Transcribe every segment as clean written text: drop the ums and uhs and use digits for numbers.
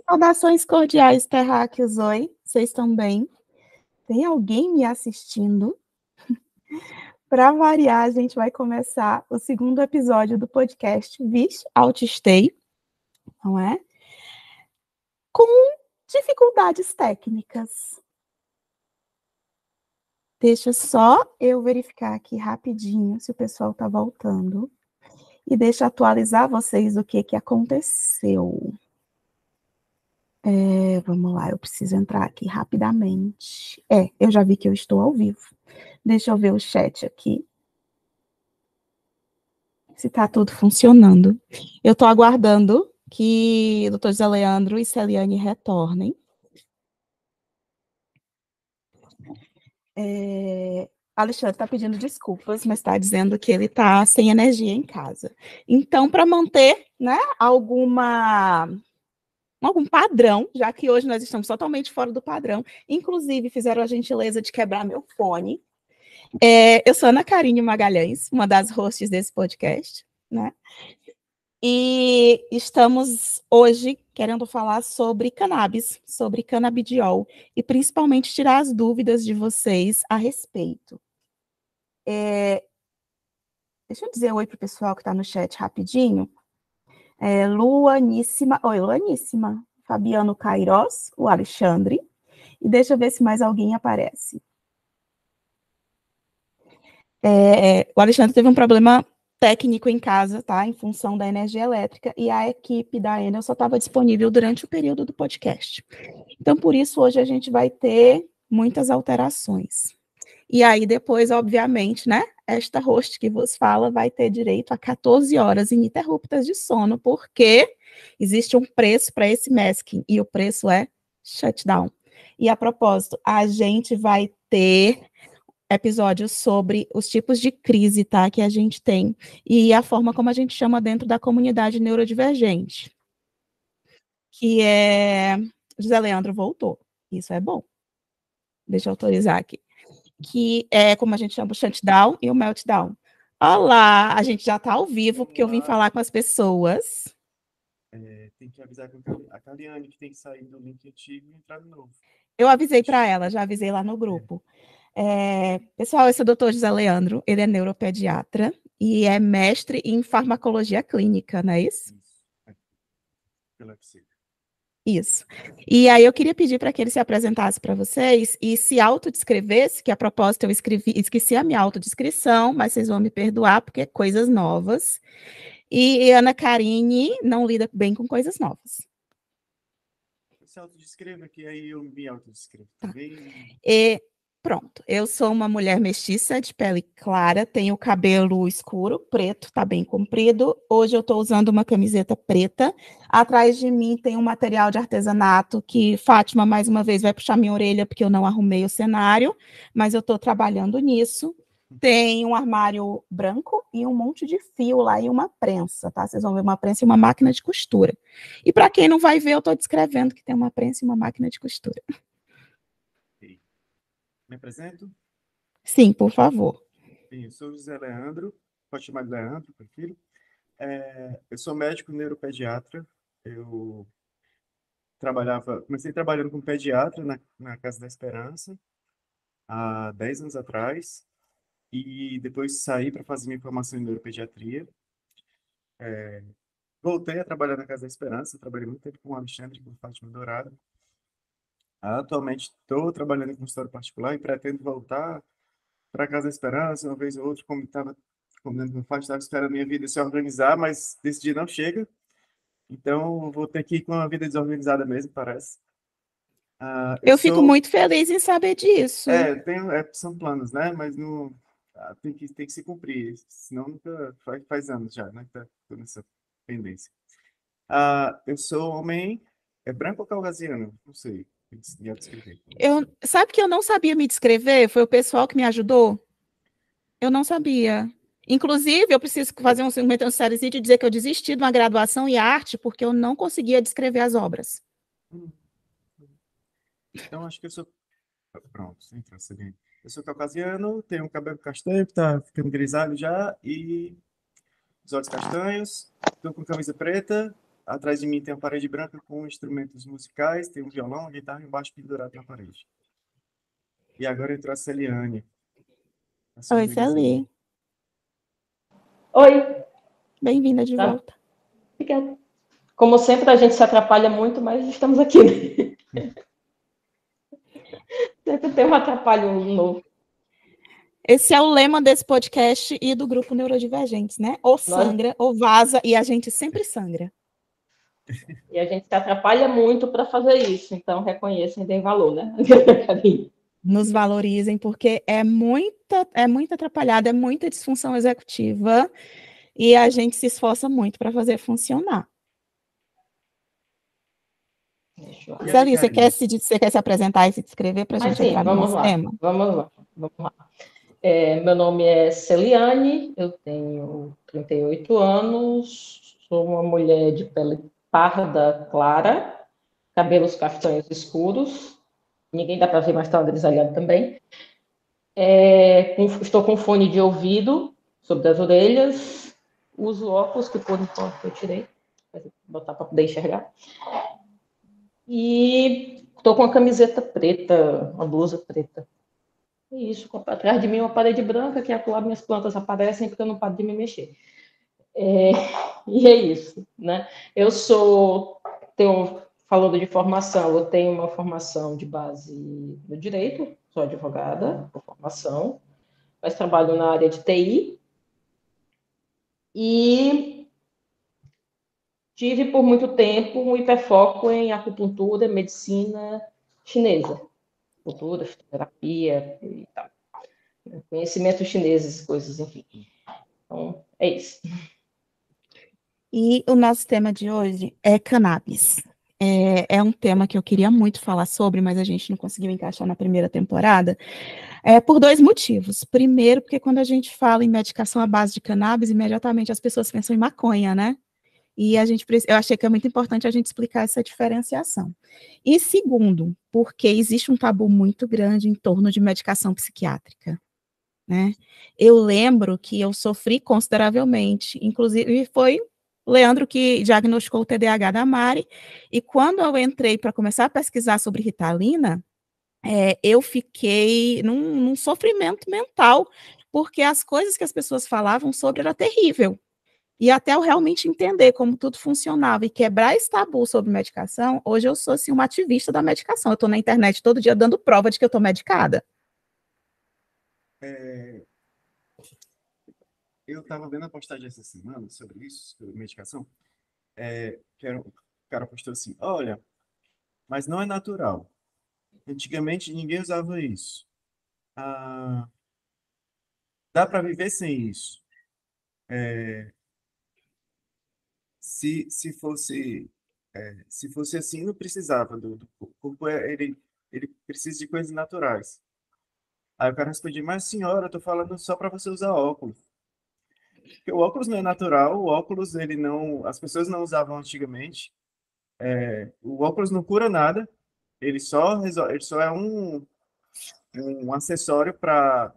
Saudações cordiais, terráqueos. Oi, vocês estão bem? Tem alguém me assistindo? Para variar, a gente vai começar o segundo episódio do podcast Vixe, Altistei, não é? Com dificuldades técnicas. Deixa só eu verificar aqui rapidinho se o pessoal está voltando. E deixa eu atualizar vocês o que aconteceu. Vamos lá, eu preciso entrar aqui rapidamente. Eu já vi que eu estou ao vivo. Deixa eu ver o chat aqui. Se está tudo funcionando. Eu estou aguardando que o Dr. José Leandro e Celiane retornem. Alexandre está pedindo desculpas, mas está dizendo que ele está sem energia em casa. Então, para manter, né, algum padrão, já que hoje nós estamos totalmente fora do padrão, inclusive fizeram a gentileza de quebrar meu fone. Eu sou Ana Carine Magalhães, uma das hosts desse podcast, né? E estamos hoje querendo falar sobre cannabis, sobre canabidiol, e principalmente tirar as dúvidas de vocês a respeito. Deixa eu dizer oi para o pessoal que está no chat rapidinho. Luaníssima, oi, Luaníssima, Fabiano Cairós, o Alexandre, e deixa eu ver se mais alguém aparece. O Alexandre teve um problema técnico em casa, tá? Em função da energia elétrica, e a equipe da Enel só estava disponível durante o período do podcast. Então, por isso, hoje a gente vai ter muitas alterações. E aí, depois, obviamente, né? Esta host que vos fala vai ter direito a 14 horas ininterruptas de sono, porque existe um preço para esse masking, e o preço é shutdown. E, a propósito, a gente vai ter episódios sobre os tipos de crise, tá, que a gente tem e a forma como a gente chama dentro da comunidade neurodivergente, que é... José Leandro voltou, isso é bom. Deixa eu autorizar aqui. Que é como a gente chama o shutdown e o meltdown. Olá, a gente já está ao vivo, porque eu vim falar com as pessoas. Tem que avisar a Caliane que tem que sair do link antigo e entrar no novo. Eu avisei para ela, já avisei lá no grupo. Pessoal, esse é o doutor José Leandro, ele é neuropediatra e é mestre em farmacologia clínica, não é isso? Pela UFC. Isso. E aí eu queria pedir para que ele se apresentasse para vocês e se autodescrevesse, que a propósito eu esqueci a minha autodescrição, mas vocês vão me perdoar porque é coisas novas. E Ana Carine não lida bem com coisas novas. Você autodescreva que aí eu me autodescrevo também. Pronto, eu sou uma mulher mestiça, de pele clara, tenho cabelo escuro, preto, tá bem comprido. Hoje eu estou usando uma camiseta preta. Atrás de mim tem um material de artesanato que Fátima, mais uma vez, vai puxar minha orelha porque eu não arrumei o cenário, mas eu estou trabalhando nisso. Tem um armário branco e um monte de fio lá e uma prensa, tá? Vocês vão ver uma prensa e uma máquina de costura. E para quem não vai ver, eu estou descrevendo que tem uma prensa e uma máquina de costura. Okay. Me apresento? Sim, por favor. Sim, eu sou José Leandro, pode chamar de Leandro, prefiro. Eu sou médico neuropediatra. Eu comecei trabalhando como pediatra na Casa da Esperança há 10 anos atrás e depois saí para fazer minha formação em neuropediatria. Voltei a trabalhar na Casa da Esperança, trabalhei muito tempo com o Alexandre, com o Fátima Dourado. Atualmente estou trabalhando em consultório particular e pretendo voltar para Casa da Esperança, uma vez ou outra, como estava combinando com o Fátima, estava esperando a minha vida se organizar, mas desse dia não chega. Então, vou ter que ir com a vida desorganizada mesmo, parece. Eu Eu fico sou... muito feliz em saber disso. São planos, né? Mas não... tem que se cumprir, senão nunca... Faz anos já, né? Tô nessa pendência. Eu sou homem... É branco ou caucasiano? Não sei. Já descrever. Sabe que eu não sabia me descrever? Foi o pessoal que me ajudou? Eu não sabia. Inclusive, eu preciso fazer um comentário sério e dizer que eu desisti de uma graduação em arte porque eu não conseguia descrever as obras. Hum. Então, acho que eu sou... Pronto, sem traça bem. Eu sou caucasiano, tenho um cabelo castanho, que tá ficando grisalho já, e os olhos castanhos, tô com camisa preta, atrás de mim tem uma parede branca com instrumentos musicais, tem um violão, uma guitarra e um baixo pendurado na parede. E agora entrou a Celiane, a sua Oi, amiga Celiane. Celi. Oi, Bem-vinda de tá? volta. Obrigada. Como sempre, a gente se atrapalha muito, mas estamos aqui, né? Sempre tem um atrapalho novo. Esse é o lema desse podcast e do grupo Neurodivergentes, né? Ou sangra, ou vaza, e a gente sempre sangra. E a gente se atrapalha muito para fazer isso, então reconheçam e deem valor, né? Nos valorizem, porque é muita atrapalhada, é muita disfunção executiva, e a gente se esforça muito para fazer funcionar. E aí, Celi, Karine? você quer se apresentar e se descrever para a Mas gente sim, entrar no vamos nosso lá, tema? vamos lá, vamos lá. Meu nome é Celiane, eu tenho 38 anos, sou uma mulher de pele parda clara, cabelos castanhos escuros, ninguém dá para ver, mas está grisalhado também. Estou com fone de ouvido sobre as orelhas, uso óculos, que por enquanto eu tirei, vou botar para poder enxergar. E estou com uma camiseta preta, uma blusa preta. E isso, atrás de mim uma parede branca, que é lá minhas plantas aparecem porque eu não paro de me mexer. E é isso, né? Falando de formação, eu tenho uma formação de base no direito, sou advogada por formação, mas trabalho na área de TI e tive por muito tempo um hiperfoco em acupuntura, medicina chinesa, acupuntura, terapia e tal. Conhecimentos chineses, coisas, enfim. Então, é isso. E o nosso tema de hoje é cannabis. É um tema que eu queria muito falar sobre, mas a gente não conseguiu encaixar na primeira temporada, por dois motivos. Primeiro, porque quando a gente fala em medicação à base de cannabis, imediatamente as pessoas pensam em maconha, né? E eu achei que é muito importante a gente explicar essa diferenciação. E segundo, porque existe um tabu muito grande em torno de medicação psiquiátrica, né? Eu lembro que eu sofri consideravelmente, inclusive foi o Leandro que diagnosticou o TDAH da Mari, e quando eu entrei para começar a pesquisar sobre Ritalina, eu fiquei num sofrimento mental, porque as coisas que as pessoas falavam sobre era terrível. E até eu realmente entender como tudo funcionava e quebrar esse tabu sobre medicação, hoje eu sou assim, uma ativista da medicação. Eu estou na internet todo dia dando prova de que eu estou medicada. É, eu estava vendo a postagem essa semana sobre isso, sobre medicação, o cara postou assim, olha, mas não é natural. Antigamente ninguém usava isso. Ah, dá para viver sem isso. Se fosse se fosse assim, não precisava do corpo, ele precisa de coisas naturais. Aí o cara respondia, mas senhora, eu tô falando só para você usar óculos. Porque o óculos não é natural, o óculos ele não, as pessoas não usavam antigamente. O óculos não cura nada, ele só é um acessório para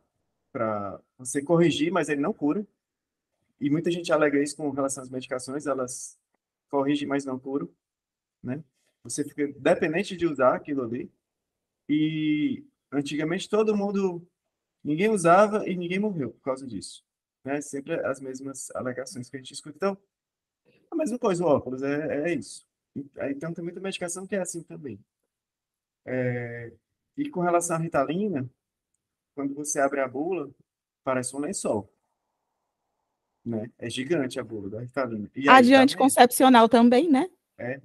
você corrigir, mas ele não cura. E muita gente alega isso com relação às medicações, elas corrigem, mas não curam, né? Você fica dependente de usar aquilo ali. E antigamente ninguém usava e ninguém morreu por causa disso, né? Sempre as mesmas alegações que a gente escuta. Então, a mesma coisa, o óculos, é isso. Então, tem muita medicação que é assim também. E com relação à Ritalina, quando você abre a bula, parece um lençol, né? É gigante a bula da Ritalina. E aí, A de dá mesmo. anticoncepcional também, né? É,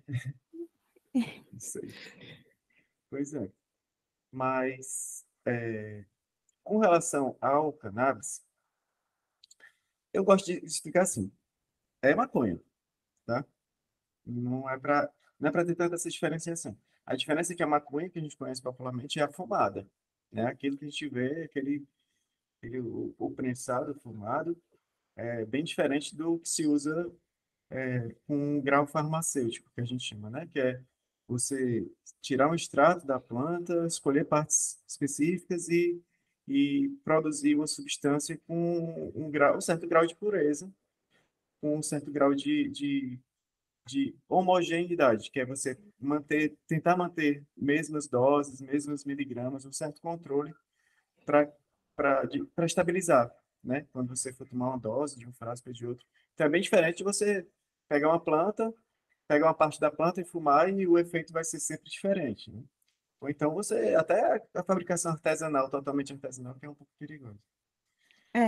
isso aí. Pois é. Mas, com relação ao cannabis, eu gosto de explicar assim. É maconha, tá? Não é para não é para ter tanta essa diferenciação. A diferença é que a maconha que a gente conhece popularmente é a fumada, né? Aquilo que a gente vê, o prensado, fumado, é bem diferente do que se usa com um grau farmacêutico, que a gente chama, né? Que é você tirar um extrato da planta, escolher partes específicas e produzir uma substância com um certo grau de pureza, com um certo grau de homogeneidade, que é você tentar manter mesmas doses, mesmos miligramas, um certo controle para estabilizar, né? Quando você for tomar uma dose de um frasco ou de outro. Então é bem diferente de você pegar uma planta, pegar uma parte da planta e fumar e o efeito vai ser sempre diferente, né? Ou então você, até a fabricação artesanal, totalmente artesanal, que é um pouco perigoso.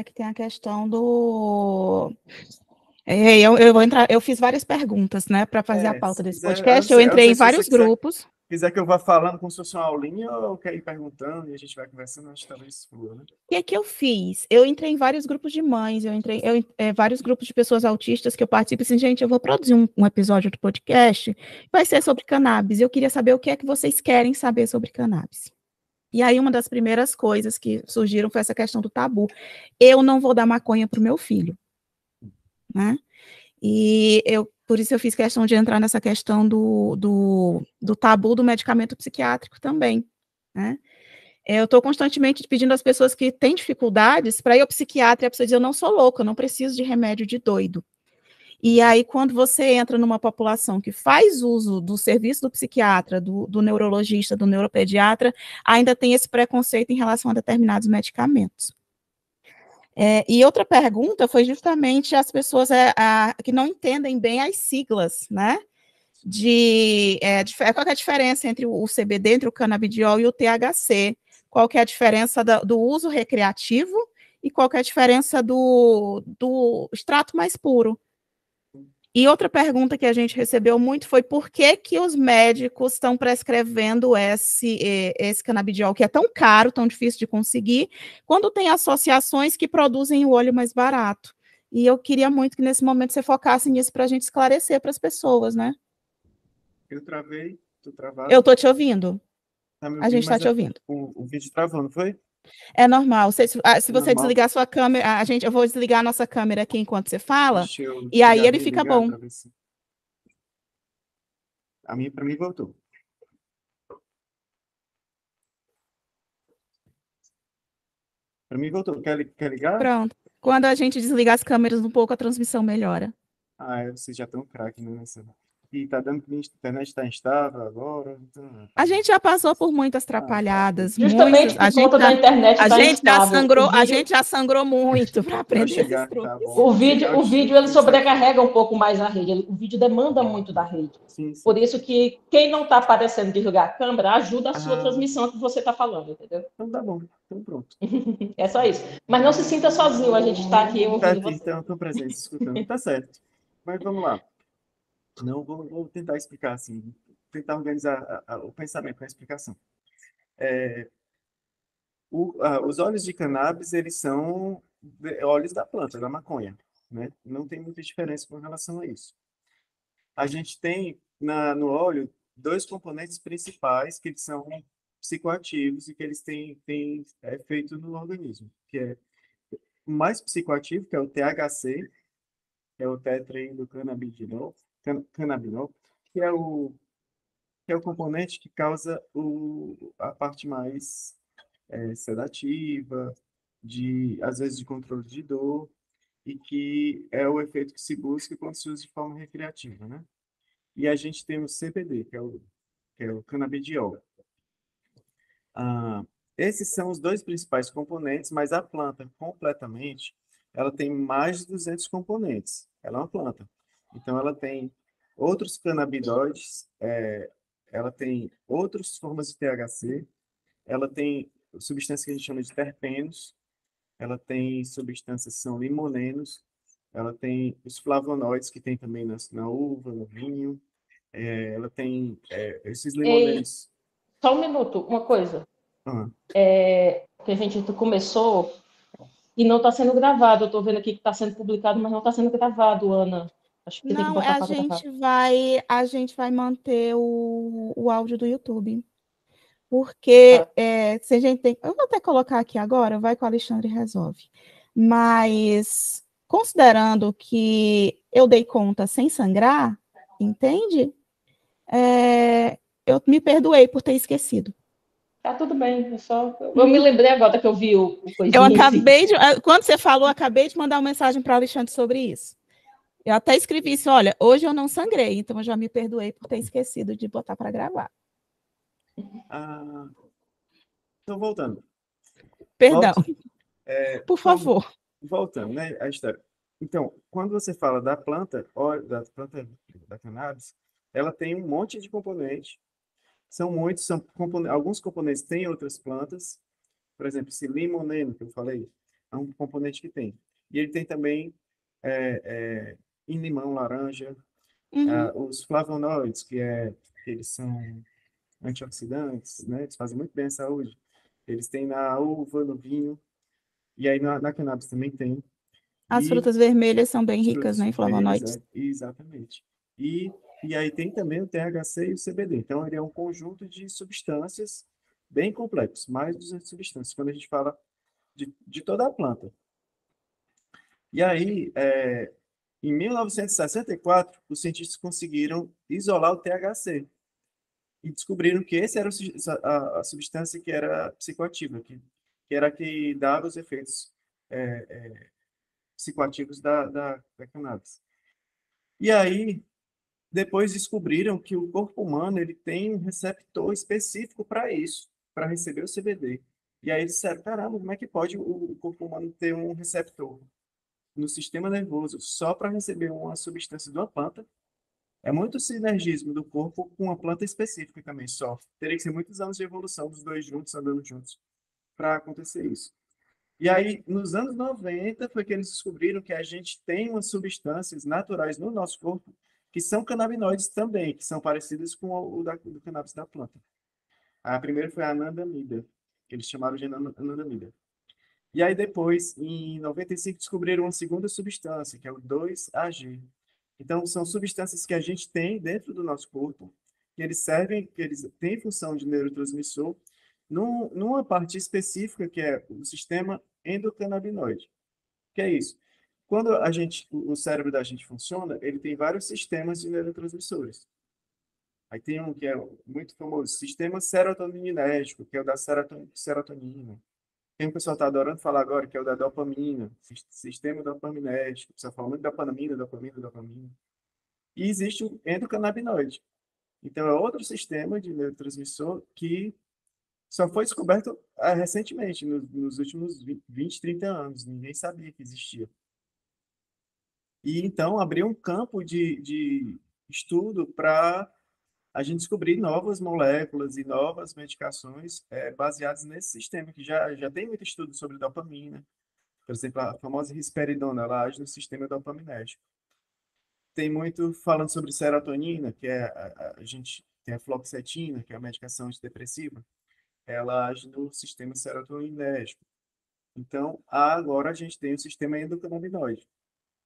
Que tem a questão do. Eu vou entrar, eu fiz várias perguntas, né, para fazer a pauta Se desse quiser, eu não podcast. Eu sei, entrei em vários grupos. quiser que eu vá falando como se fosse uma aulinha, ou quer ir perguntando e a gente vai conversando, acho que talvez flua, né? O que é que eu fiz? Eu entrei em vários grupos de mães, vários grupos de pessoas autistas que eu participo, assim, gente, eu vou produzir um episódio do podcast, vai ser sobre cannabis, eu queria saber o que é que vocês querem saber sobre cannabis. E aí, uma das primeiras coisas que surgiram foi essa questão do tabu. Eu não vou dar maconha para o meu filho, né? Por isso eu fiz questão de entrar nessa questão do tabu do medicamento psiquiátrico também, né? Eu estou constantemente pedindo às pessoas que têm dificuldades para ir ao psiquiatra e a pessoa diz, eu não sou louca, eu não preciso de remédio de doido. E aí, quando você entra numa população que faz uso do serviço do psiquiatra, do neurologista, do neuropediatra, ainda tem esse preconceito em relação a determinados medicamentos. E outra pergunta foi justamente as pessoas que não entendem bem as siglas, né? Qual é a diferença entre o CBD, entre o canabidiol e o THC? Qual que é a diferença do uso recreativo e qual que é a diferença do extrato mais puro? E outra pergunta que a gente recebeu muito foi por que os médicos estão prescrevendo esse canabidiol, que é tão caro, tão difícil de conseguir, quando tem associações que produzem o óleo mais barato. E eu queria muito que nesse momento você focasse nisso para a gente esclarecer para as pessoas, né? Eu travei, tô travado. Eu estou te ouvindo. Tá me A ouvindo, gente está mas te ouvindo. o vídeo travou, não foi? É normal. Se você Normal. desligar a sua câmera, eu vou desligar a nossa câmera aqui enquanto você fala, Deixa eu e aí pegar, ele fica religar bom. pra ver se... Para mim voltou. Para mim voltou. Quer ligar? Pronto. Quando a gente desligar as câmeras um pouco, a transmissão melhora. Vocês já estão craque, né? E tá dando que a internet está instável agora. Então... A gente já passou por muitas atrapalhadas. Justamente por conta da internet a estar gente já instável. sangrou, a gente já sangrou muito para aprender esses Tá truques. bom. O vídeo ele sobrecarrega um pouco mais a rede. O vídeo demanda muito da rede. Sim. Por isso que quem não está aparecendo desligar a câmera ajuda a sua transmissão que você está falando, entendeu? Então tá bom. Então pronto. É só isso. Mas não se sinta sozinho, a gente está aqui ouvindo você. Então estou presente, escutando. Tá certo. Mas vamos lá. Não, vou tentar explicar assim, tentar organizar o pensamento com a explicação. Os óleos de cannabis, eles são óleos da planta, da maconha, né? Não tem muita diferença com relação a isso. A gente tem no óleo dois componentes principais que eles são psicoativos e que eles têm efeito no organismo, que é o mais psicoativo, que é o THC, que é o tetraidrocannabinol, que é o componente que causa a parte mais sedativa, às vezes de controle de dor, e que é o efeito que se busca quando se usa de forma recreativa, né? E a gente tem o CBD, que é o canabidiol. Esses são os dois principais componentes, mas a planta completamente, ela tem mais de 200 componentes. Ela é uma planta. Então, ela tem outros canabinoides, ela tem outras formas de THC, ela tem substâncias que a gente chama de terpenos, ela tem substâncias que são limonenos, ela tem os flavonoides, que tem também na uva, no vinho, ela tem esses limonenos. Só um minuto, uma coisa. Que a gente começou e não está sendo gravado. Eu estou vendo aqui que está sendo publicado, mas não está sendo gravado, Ana. Acho que não, a gente vai manter o áudio do YouTube. Porque se a gente tem... Eu vou até colocar aqui agora, vai que o Alexandre resolve. Mas, considerando que eu dei conta sem sangrar, entende? Eu me perdoei por ter esquecido. Tá tudo bem, eu me lembrei agora que eu vi o coisinho. Quando você falou, eu acabei de mandar uma mensagem para o Alexandre sobre isso. Eu até escrevi isso, olha, hoje eu não sangrei, então eu já me perdoei por ter esquecido de botar para gravar. Ah, então, voltando. Perdão, Volta, por então, favor. voltando, né, à história. Então, quando você fala da planta, da planta da cannabis, ela tem um monte de componentes. São muitos, alguns componentes têm outras plantas. Por exemplo, esse limoneno que eu falei, é um componente que tem. E ele tem também em limão, laranja, Uhum. os flavonoides, que eles são antioxidantes, né? Eles fazem muito bem à saúde. Eles têm na uva, no vinho, e aí na cannabis também tem. As E frutas vermelhas são bem as ricas, frutas né, em vermelhas, flavonoides. exatamente. E aí tem também o THC e o CBD. Então, ele é um conjunto de substâncias bem complexo, mais de 200 substâncias, quando a gente fala de toda a planta. E aí, em 1964, os cientistas conseguiram isolar o THC e descobriram que esse era a substância que era psicoativa, que era a que dava os efeitos psicoativos da cannabis. E aí, depois descobriram que o corpo humano ele tem um receptor específico para isso, para receber o CBD. E aí eles disseram, caramba, como é que pode o corpo humano ter um receptor no sistema nervoso só para receber uma substância de uma planta? É muito sinergismo do corpo com uma planta específica também, só. Teria que ser muitos anos de evolução dos dois juntos, andando juntos, para acontecer isso. E aí, nos anos 90, foi que eles descobriram que a gente tem umas substâncias naturais no nosso corpo que são canabinoides também, que são parecidas com do cannabis da planta. A primeira foi a anandamida, que eles chamaram de anandamida. E aí depois, em 95, descobriram uma segunda substância, que é o 2-AG. Então, são substâncias que a gente tem dentro do nosso corpo, que eles têm função de neurotransmissor, numa parte específica, que é o sistema endocannabinoide. Que é isso? Quando o cérebro da gente funciona, ele tem vários sistemas de neurotransmissores. Aí tem um que é muito famoso, sistema serotoninérgico, que é o da serotonina. Tem um pessoal que está adorando falar agora, que é o da dopamina, sistema dopaminérgico. O pessoal fala muito dopamina, dopamina, dopamina. E existe o endocannabinoide. Então, é outro sistema de neurotransmissor que só foi descoberto recentemente, nos últimos 20, 30 anos. Ninguém sabia que existia. E então abriu um campo de estudo para a gente descobrir novas moléculas e novas medicações baseadas nesse sistema, que já tem muito estudo sobre dopamina. Por exemplo, a famosa risperidona, ela age no sistema dopaminérgico. Tem muito falando sobre serotonina, que é a gente tem a fluoxetina, que é a medicação antidepressiva, ela age no sistema serotoninérgico. Então, agora a gente tem o sistema endocannabinoide.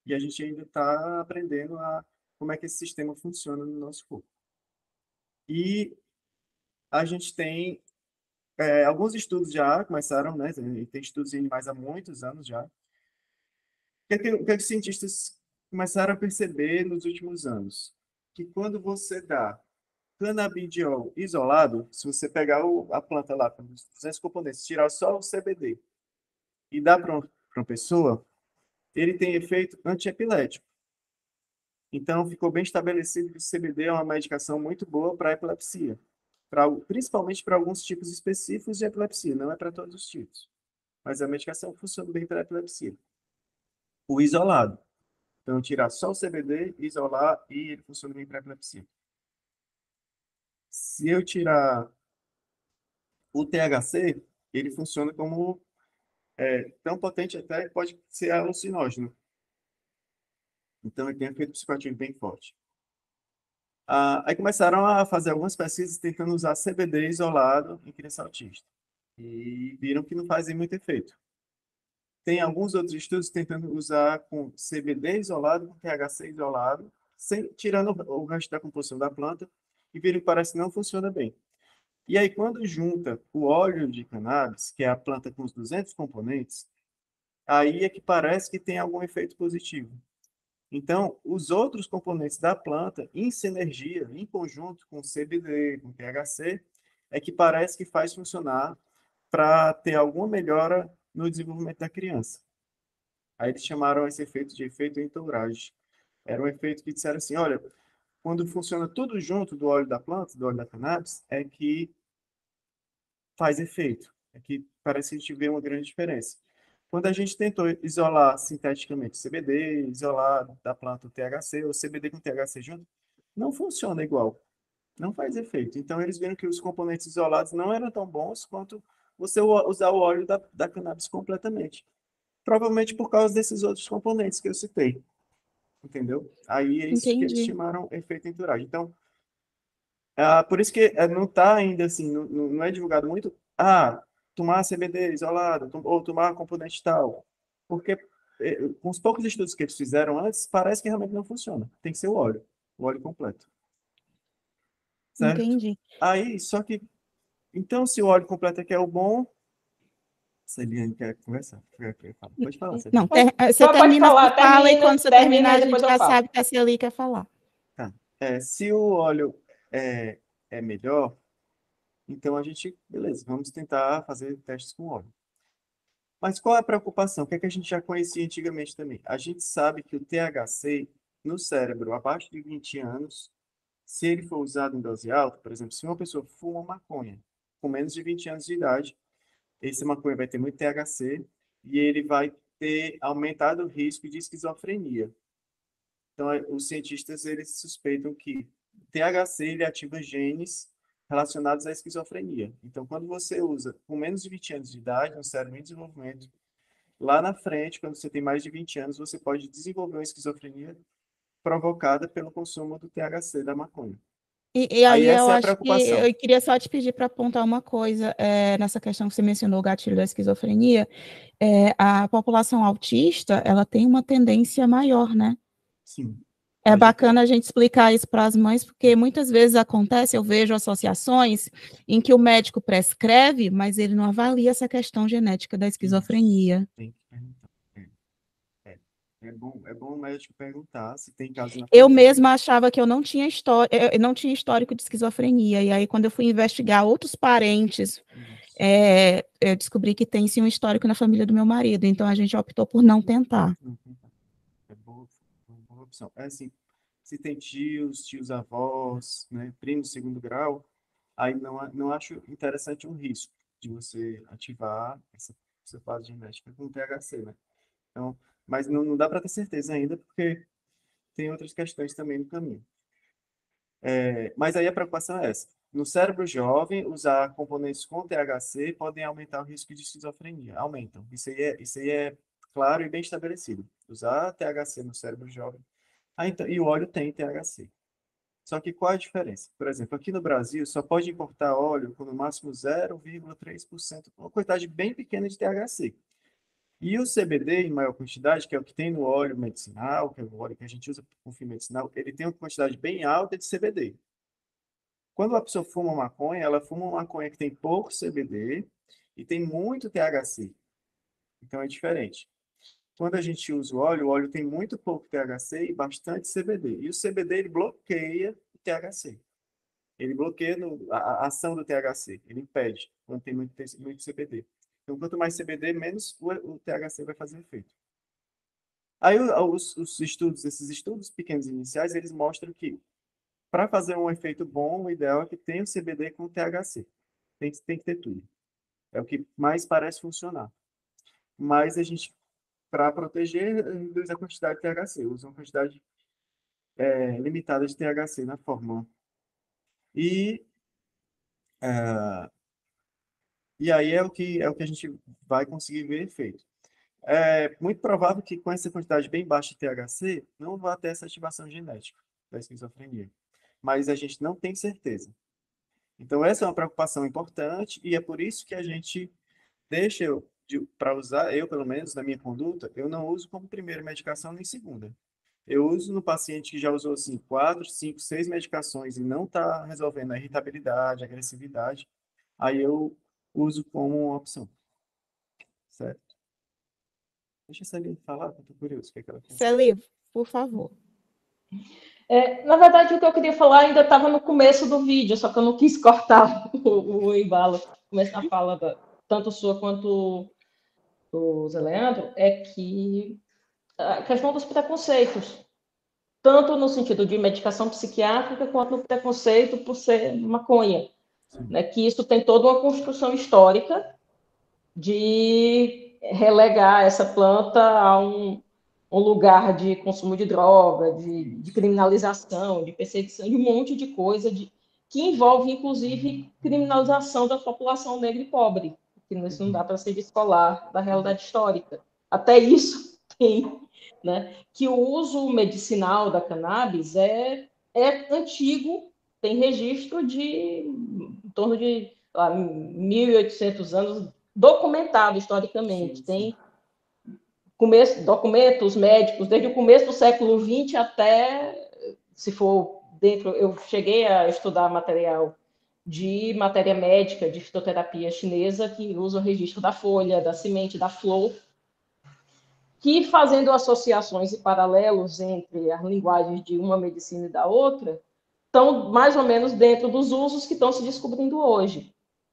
E a gente ainda está aprendendo como é que esse sistema funciona no nosso corpo. E a gente tem alguns estudos já começaram, né? E tem estudos em animais há muitos anos já. O que os cientistas começaram a perceber nos últimos anos? Que quando você dá canabidiol isolado, se você pegar a planta lá com os 200 componentes, tirar só o CBD e dar para uma pessoa, ele tem efeito antiepilético. Então, ficou bem estabelecido que o CBD é uma medicação muito boa para epilepsia, principalmente para alguns tipos específicos de epilepsia, não é para todos os tipos, mas a medicação funciona bem para epilepsia. O isolado. Então, tirar só o CBD, isolar e ele funciona bem para epilepsia. Se eu tirar o THC, ele funciona como tão potente até que pode ser alucinógeno. Então, ele tem um efeito psicoativo bem forte. Aí começaram a fazer algumas pesquisas tentando usar CBD isolado em criança autista. E viram que não fazem muito efeito. Tem alguns outros estudos tentando usar com CBD isolado, com THC isolado, tirando o resto da composição da planta, e viram que parece que não funciona bem. E aí, quando junta o óleo de cannabis, que é a planta com os 200 componentes, aí é que parece que tem algum efeito positivo. Então, os outros componentes da planta, em sinergia, em conjunto com CBD, com THC, é que parece que faz funcionar para ter alguma melhora no desenvolvimento da criança. Aí eles chamaram esse efeito de efeito entourage. Era um efeito que disseram assim, olha, quando funciona tudo junto do óleo da planta, do óleo da cannabis, é que faz efeito. É que parece que a gente vê uma grande diferença. Quando a gente tentou isolar sinteticamente CBD, isolar da planta o THC, ou CBD com THC junto, não funciona igual. Não faz efeito. Então, eles viram que os componentes isolados não eram tão bons quanto você usar o óleo da cannabis completamente. Provavelmente por causa desses outros componentes que eu citei. Entendeu? Aí é isso que eles Entendi. chamaram efeito entourage. Então, por isso que não está ainda assim, não é divulgado muito, tomar CBD isolado, ou tomar componente tal. Porque com os poucos estudos que eles fizeram antes, parece que realmente não funciona. Tem que ser o óleo completo. Certo? Entendi. Aí, só que, então, se o óleo completo é que é o bom, Celiane quer conversar? Pode falar, Não, Celiane. você Pode termina, você falar, fala, e quando você termina terminar, e a gente depois eu já falo. sabe que a Celi quer falar. Tá. Se o óleo é, é melhor, então a gente, beleza, vamos tentar fazer testes com óleo. Mas qual é a preocupação? O que é que a gente já conhecia antigamente também? A gente sabe que o THC no cérebro abaixo de 20 anos, se ele for usado em dose alta, por exemplo, se uma pessoa fuma maconha com menos de 20 anos de idade, esse maconha vai ter muito THC e ele vai ter aumentado o risco de esquizofrenia. Então, os cientistas eles suspeitam que o THC ele ativa genes relacionados à esquizofrenia. Então, quando você usa com menos de 20 anos de idade, um cérebro em desenvolvimento, lá na frente, quando você tem mais de 20 anos, você pode desenvolver uma esquizofrenia provocada pelo consumo do THC da maconha. E Aí aí eu essa é a acho que preocupação. eu queria só te pedir para apontar uma coisa, nessa questão que você mencionou, o gatilho da esquizofrenia. A população autista, ela tem uma tendência maior, né? Sim, É pode ter. bacana a gente explicar isso para as mães, porque muitas vezes acontece, eu vejo associações em que o médico prescreve, mas ele não avalia essa questão genética da Isso. esquizofrenia. Tem que perguntar. É. É bom o médico perguntar se tem caso na Eu família. mesma achava que eu não tinha eu não tinha histórico de esquizofrenia, e aí quando eu fui investigar outros parentes, Isso. eu descobri que tem sim um histórico na família do meu marido, então a gente optou por não tentar. Não, é uma boa opção. É assim, se tem tios avós, né, primos de segundo grau, aí não acho interessante um risco de você ativar essa fase genética com THC, né? Então, mas não dá para ter certeza ainda, porque tem outras questões também no caminho. Mas aí a preocupação é essa. No cérebro jovem, usar componentes com THC podem aumentar o risco de esquizofrenia. Aumentam. Isso aí é claro e bem estabelecido. Usar THC no cérebro jovem. Então, e o óleo tem THC. Só que qual é a diferença? Por exemplo, aqui no Brasil, só pode importar óleo com no máximo 0,3%, uma quantidade bem pequena de THC. E o CBD, em maior quantidade, que é o que tem no óleo medicinal, que é o óleo que a gente usa com fim medicinal, ele tem uma quantidade bem alta de CBD. Quando a pessoa fuma maconha, ela fuma uma maconha que tem pouco CBD e tem muito THC. Então é diferente. Quando a gente usa o óleo tem muito pouco THC e bastante CBD. E o CBD ele bloqueia o THC. Ele bloqueia a ação do THC. Ele impede quando tem muito CBD. Então, quanto mais CBD, menos o THC vai fazer efeito. Aí, esses estudos pequenos iniciais, eles mostram que para fazer um efeito bom, o ideal é que tenha o CBD com THC. Tem que ter tudo. É o que mais parece funcionar. Mas a gente, para proteger, reduz a quantidade de THC. Usa uma quantidade limitada de THC na fórmula. E, é, e aí é o que a gente vai conseguir ver efeito. É muito provável que com essa quantidade bem baixa de THC, não vá ter essa ativação genética da esquizofrenia. Mas a gente não tem certeza. Então, essa é uma preocupação importante e é por isso que a gente deixa para usar, eu pelo menos, na minha conduta, eu não uso como primeira medicação nem segunda. Eu uso no paciente que já usou assim, 4, 5, 6 medicações e não está resolvendo a irritabilidade, a agressividade, aí eu uso como uma opção, certo? Deixa a Celine falar, que eu tô curioso, o que é que ela pensa. Celi, por favor. Na verdade, o que eu queria falar ainda estava no começo do vídeo, só que eu não quis cortar o embalo. Começo da fala, tanto sua quanto do Zé Leandro, é que a questão dos preconceitos. tanto no sentido de medicação psiquiátrica quanto no preconceito por ser maconha, né? Que isso tem toda uma construção histórica de relegar essa planta a um lugar de consumo de droga, de criminalização, de perseguição, de um monte de coisa que envolve, inclusive, criminalização da população negra e pobre, que isso não dá para ser descolar da realidade histórica. Até isso tem, né? Que o uso medicinal da cannabis é antigo, tem registro de em torno de 1.800 anos, documentado historicamente. Tem documentos médicos desde o começo do século XX até, se for dentro, eu cheguei a estudar material de matéria médica, de fitoterapia chinesa, que usa o registro da folha, da semente, da flor, que fazendo associações e paralelos entre as linguagens de uma medicina e da outra, estão mais ou menos dentro dos usos que estão se descobrindo hoje.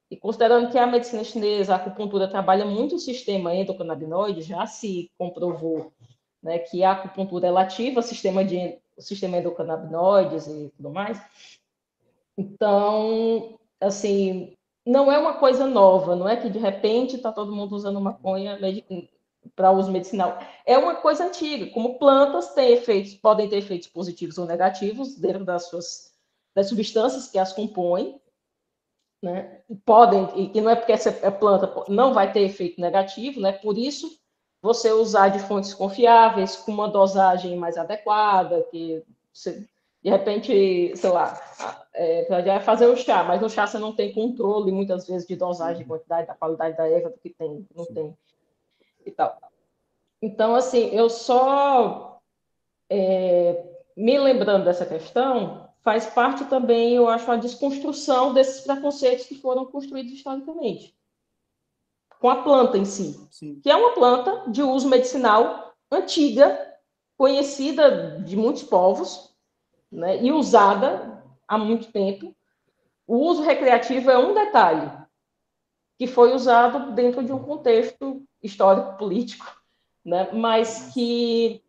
E considerando que a medicina chinesa, a acupuntura trabalha muito o sistema endocannabinoide, já se comprovou, né, que a acupuntura ela ativa o sistema endocannabinoides e tudo mais. Então, assim, não é uma coisa nova, não é que de repente está todo mundo usando maconha para uso medicinal. É uma coisa antiga, como plantas têm efeitos, podem ter efeitos positivos ou negativos dentro das substâncias que as compõem, né? Podem, e que não é porque essa planta não vai ter efeito negativo, né? Por isso, você usar de fontes confiáveis, com uma dosagem mais adequada, que você, de repente, sei lá, já fazer o chá, mas no chá você não tem controle, muitas vezes, de dosagem, de quantidade, da qualidade da erva, do que tem, não tem, e tal. Então, assim, eu só me lembrando dessa questão, faz parte também, eu acho, a desconstrução desses preconceitos que foram construídos historicamente, com a planta em si, Sim. que é uma planta de uso medicinal antiga, conhecida de muitos povos, né, e usada há muito tempo. O uso recreativo é um detalhe que foi usado dentro de um contexto histórico-político, né, mas que,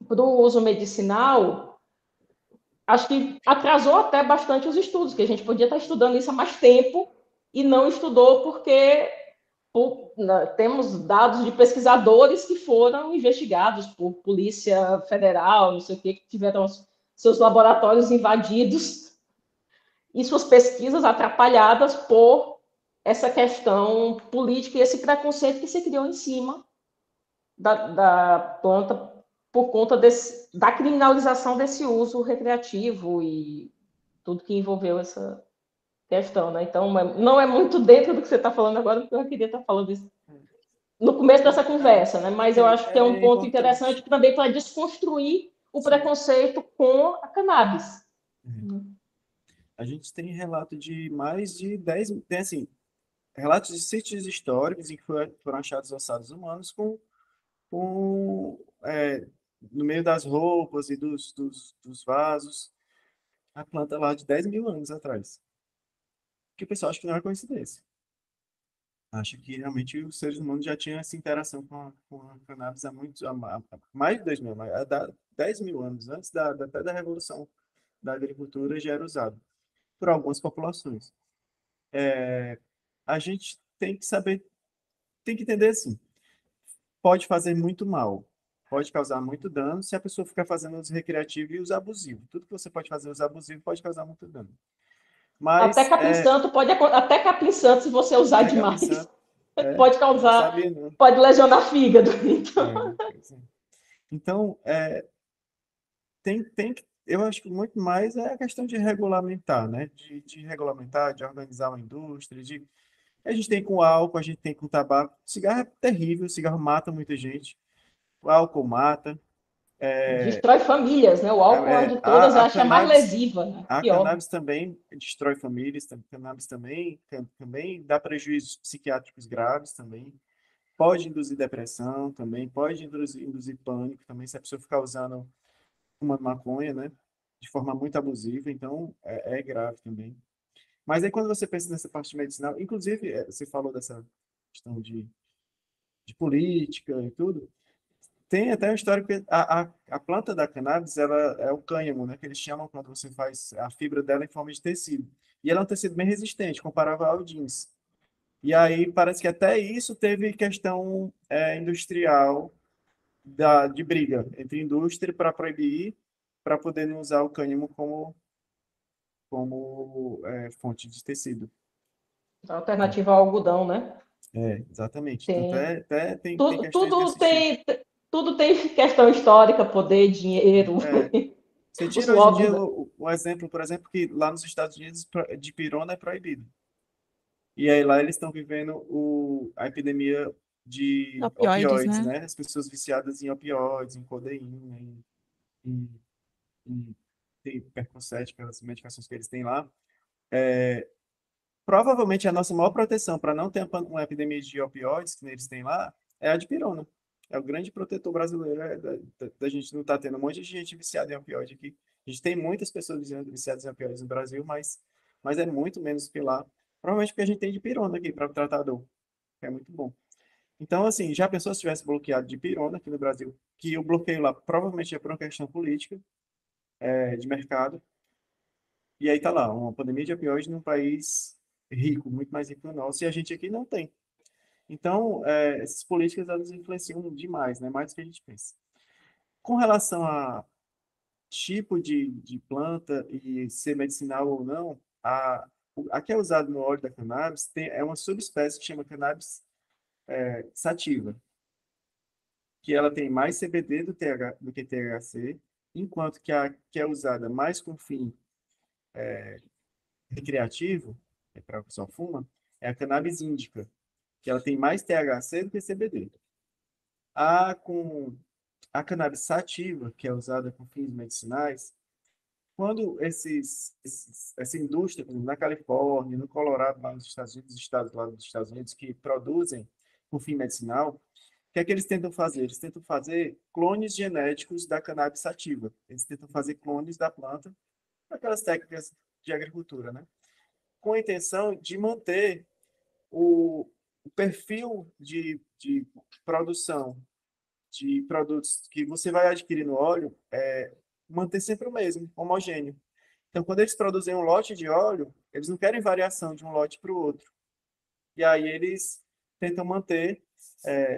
para o uso medicinal, acho que atrasou até bastante os estudos, que a gente podia estar estudando isso há mais tempo e não estudou porque temos dados de pesquisadores que foram investigados por Polícia Federal, não sei o que tiveram seus laboratórios invadidos e suas pesquisas atrapalhadas por essa questão política e esse preconceito que se criou em cima da planta por conta da criminalização desse uso recreativo e tudo que envolveu essa questão, né? Então, não é muito dentro do que você está falando agora, porque eu queria estar falando isso no começo dessa conversa, né? Mas eu acho que é um É ponto importante. interessante também para desconstruir o preconceito com a cannabis. A gente tem relato de mais de 10, tem assim, relatos de sítios históricos em que foram achados ossados humanos no meio das roupas e dos vasos, a planta lá de 10 mil anos atrás. Que o pessoal acha que não é coincidência. Acho que realmente os seres humanos já tinham essa interação com a cannabis há mais de 2 mil, 10 mil anos, antes até da revolução da agricultura já era usado por algumas populações. A gente tem que saber, tem que entender assim, pode fazer muito mal, pode causar muito dano se a pessoa ficar fazendo uso recreativo e uso abusivo. Tudo que você pode fazer uso abusivo pode causar muito dano. Até Mas, capim santo até capim santo, se você usar até capim demais, santo, pode não causar, sabia não. pode lesionar fígado. Pois é. Então, eu acho que muito mais é a questão de regulamentar, né? De regulamentar, de organizar uma indústria, a gente tem com álcool, a gente tem com tabaco. Cigarro é terrível, cigarro mata muita gente. O álcool mata. Destrói famílias, né? O álcool é de todas, eu A acho que é a mais cannabis, lesiva, né? a Pior. cannabis também destrói famílias, cannabis também dá prejuízos psiquiátricos graves também. Pode induzir depressão também, pode induzir pânico também, se a pessoa ficar usando uma maconha, né? De forma muito abusiva, então é grave também. Mas aí quando você pensa nessa parte medicinal, inclusive, você falou dessa questão de política e tudo, Tem até uma história que a planta da cannabis, ela é o cânhamo, né? Que eles chamam quando você faz a fibra dela em forma de tecido. E ela é um tecido bem resistente, comparável ao jeans. E aí parece que até isso teve questão industrial de briga entre indústria para proibir, para poder não usar o cânhamo como fonte de tecido. Alternativa ao algodão, né? Exatamente. Então, Tem. até tem Tudo, questões tudo desse tipo. tem, tudo tem questão histórica, poder, dinheiro. É, você Os tira hoje em dia lobbies. o exemplo, por exemplo, que lá nos Estados Unidos de pirona é proibido. E aí lá eles estão vivendo a epidemia de Opioides, opioides, né? né? As pessoas viciadas em opioides, em codeína, em, tem Percocet, aquelas medicações que eles têm lá. Provavelmente a nossa maior proteção para não ter uma epidemia de opioides que eles têm lá é a de pirona. É o grande protetor brasileiro da gente não estar tendo um monte de gente viciada em opioide aqui. A gente tem muitas pessoas viciadas em opioides no Brasil, mas é muito menos que lá. Provavelmente porque a gente tem de pirona aqui para tratar a dor, que é muito bom. Então, assim, já pensou se tivesse bloqueado de pirona aqui no Brasil, que o bloqueio lá provavelmente é por uma questão política, de mercado. E aí tá lá, uma pandemia de opioides num país rico, muito mais rico que o nosso, e a gente aqui não tem. Então, essas políticas, elas influenciam demais, né? Mais do que a gente pensa. Com relação a tipo de planta e ser medicinal ou não, a que é usada no óleo da cannabis é uma subespécie que chama cannabis sativa, que ela tem mais CBD do que THC, enquanto que a que é usada mais com fim recreativo, para o pessoal fuma, é a cannabis índica, que ela tem mais THC do que CBD. Com a cannabis sativa, que é usada com fins medicinais, quando essa indústria, por exemplo, na Califórnia, no Colorado, lá nos Estados Unidos, os estados lá dos Estados Unidos que produzem com fim medicinal, o que é que eles tentam fazer? Eles tentam fazer clones genéticos da cannabis sativa. Eles tentam fazer clones da planta, aquelas técnicas de agricultura, né? Com a intenção de manter o perfil de produção de produtos que você vai adquirir no óleo, manter sempre o mesmo, homogêneo. Então, quando eles produzem um lote de óleo, eles não querem variação de um lote para o outro. E aí eles tentam manter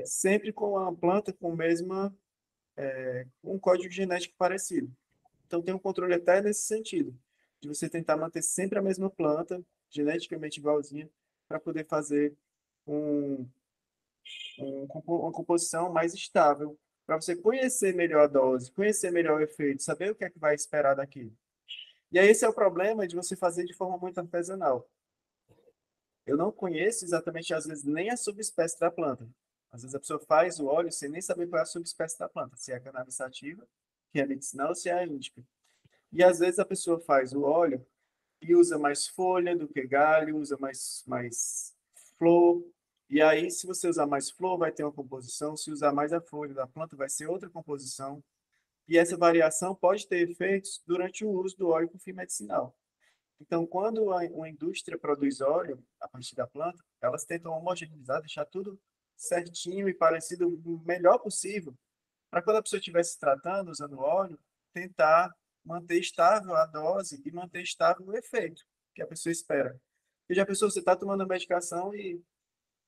sempre com a planta com um código genético parecido. Então, tem um controle até nesse sentido, de você tentar manter sempre a mesma planta, geneticamente igualzinha, para poder fazer um, uma composição mais estável, para você conhecer melhor a dose, conhecer melhor o efeito, saber o que é que vai esperar daquilo. E aí esse é o problema de você fazer de forma muito artesanal. Eu não conheço exatamente, às vezes, nem a subespécie da planta. Às vezes a pessoa faz o óleo sem nem saber qual é a subespécie da planta, se é a cannabis sativa, que é medicinal, ou se é a índica. E às vezes a pessoa faz o óleo e usa mais folha do que galho, usa mais flor. E aí, se você usar mais flor, vai ter uma composição. Se usar mais a folha da planta, vai ser outra composição. E essa variação pode ter efeitos durante o uso do óleo com fim medicinal. Então, quando uma indústria produz óleo a partir da planta, elas tentam homogeneizar, deixar tudo certinho e parecido o melhor possível, para quando a pessoa estiver se tratando, usando óleo, tentar manter estável a dose e manter estável o efeito que a pessoa espera. Porque já a pessoa, você está tomando a medicação e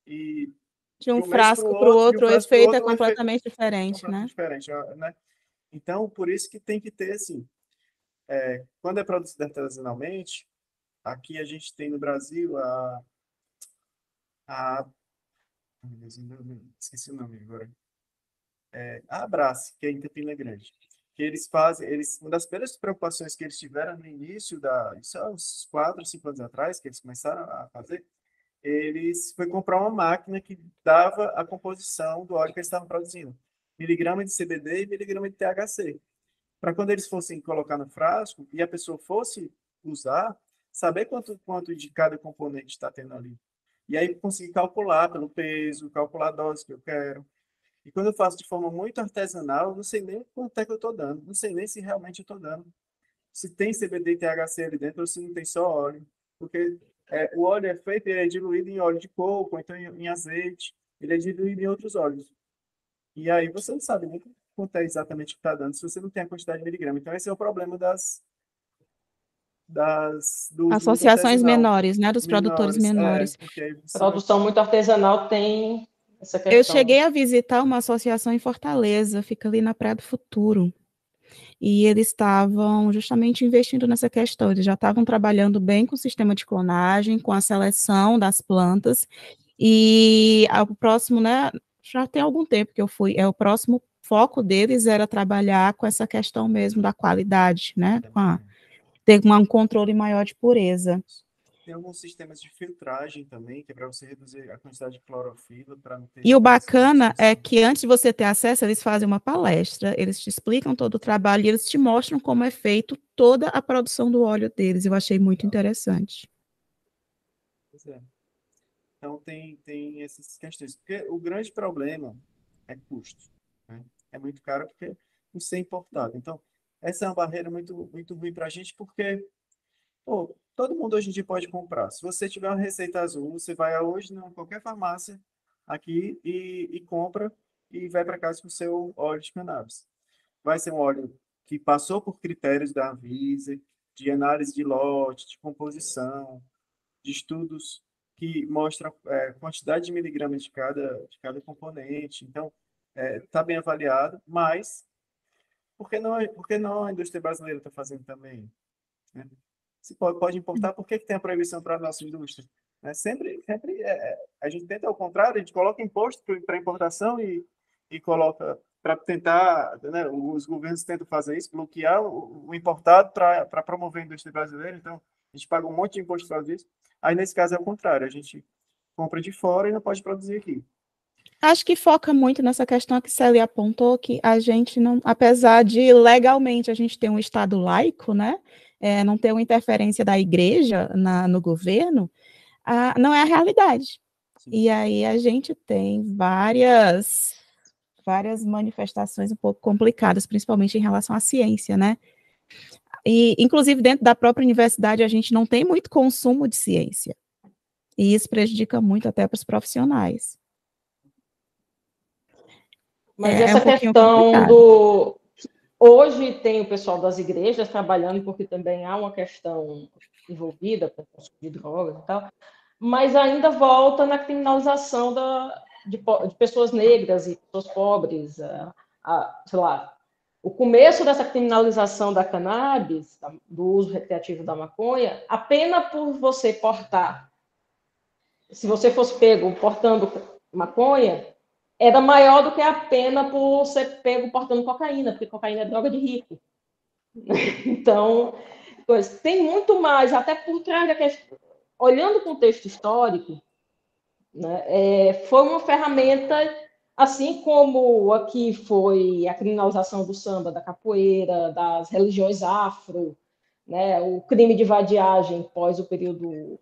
De de um um mês para o frasco para o outro, de um outro, o frasco para o efeito é outro, o efeito completamente é diferente, completamente né? diferente, né? Então, por isso que tem que ter, assim, quando é produzido artesanalmente, aqui a gente tem no Brasil a meu Deus, esqueci o nome agora. A Abrace, que é em Campina Grande. Que eles fazem, uma das primeiras preocupações que eles tiveram no início isso há uns 4, 5 anos atrás, que eles começaram a fazer, eles foi comprar uma máquina que dava a composição do óleo que eles estavam produzindo. Miligrama de CBD e miligrama de THC. Para quando eles fossem colocar no frasco e a pessoa fosse usar, saber quanto de cada componente está tendo ali. E aí conseguir calcular pelo peso, calcular a dose que eu quero. E quando eu faço de forma muito artesanal, eu não sei nem quanto é que eu estou dando. Não sei nem se realmente eu estou dando. Se tem CBD e THC ali dentro ou se não tem só óleo. Porque o óleo é feito, ele é diluído em óleo de coco, ou então em azeite. Ele é diluído em outros óleos. E aí você não sabe nem quanto é exatamente o que está dando, se você não tem a quantidade de miligrama. Então, esse é o problema do uso muito Associações artesanal. menores, né, dos produtores menores. Porque aí você vai... Produção muito artesanal tem essa Eu questão. cheguei a visitar uma associação em Fortaleza, fica ali na Praia do Futuro, e eles estavam justamente investindo nessa questão, eles já estavam trabalhando bem com o sistema de clonagem, com a seleção das plantas, e o próximo, né, já tem algum tempo que eu fui, o próximo foco deles era trabalhar com essa questão mesmo da qualidade, né, ter um controle maior de pureza. Tem alguns sistemas de filtragem também, que é para você reduzir a quantidade de clorofila, para não ter... E o bacana é que antes de você ter acesso, eles fazem uma palestra, eles te explicam todo o trabalho e eles te mostram como é feito toda a produção do óleo deles. Eu achei muito interessante. Pois é. Então, tem essas questões. Porque o grande problema é custo, né? É muito caro porque não ser importado. Então, essa é uma barreira muito, muito ruim para a gente, porque pô, todo mundo hoje em dia pode comprar. Se você tiver uma receita azul, você vai hoje em qualquer farmácia aqui e compra e vai para casa com o seu óleo de cannabis. Vai ser um óleo que passou por critérios da Anvisa, de análise de lote, de composição, de estudos que mostram quantidade de miligramas de cada componente. Então, está bem avaliado, mas por que não a indústria brasileira está fazendo também, né? Se pode importar, por que tem a proibição para a nossa indústria? Né? Sempre a gente tenta ao contrário, a gente coloca imposto para importação e coloca para tentar, né, os governos tentam fazer isso, bloquear o importado para promover a indústria brasileira. Então, a gente paga um monte de imposto para fazer isso. Aí, nesse caso, é o contrário, a gente compra de fora e não pode produzir aqui. Acho que foca muito nessa questão que Célia apontou, que a gente não, apesar de legalmente a gente ter um Estado laico, né, não ter uma interferência da igreja no governo, não é a realidade. Sim. E aí a gente tem várias manifestações um pouco complicadas, principalmente em relação à ciência, né? E, inclusive, dentro da própria universidade, a gente não tem muito consumo de ciência. E isso prejudica muito até para os profissionais. Mas um essa pouquinho questão complicado. Hoje tem o pessoal das igrejas trabalhando, porque também há uma questão envolvida com o consumo de drogas e tal, mas ainda volta na criminalização de pessoas negras e pessoas pobres, sei lá, o começo dessa criminalização da cannabis, do uso recreativo da maconha, a pena por você portar, se você fosse pego portando maconha, era maior do que a pena por ser pego portando cocaína, porque cocaína é droga de rico. Então, tem muito mais, até por trás da questão, olhando o contexto histórico, né, foi uma ferramenta, assim como aqui foi a criminalização do samba, da capoeira, das religiões afro, né, o crime de vadiagem pós o período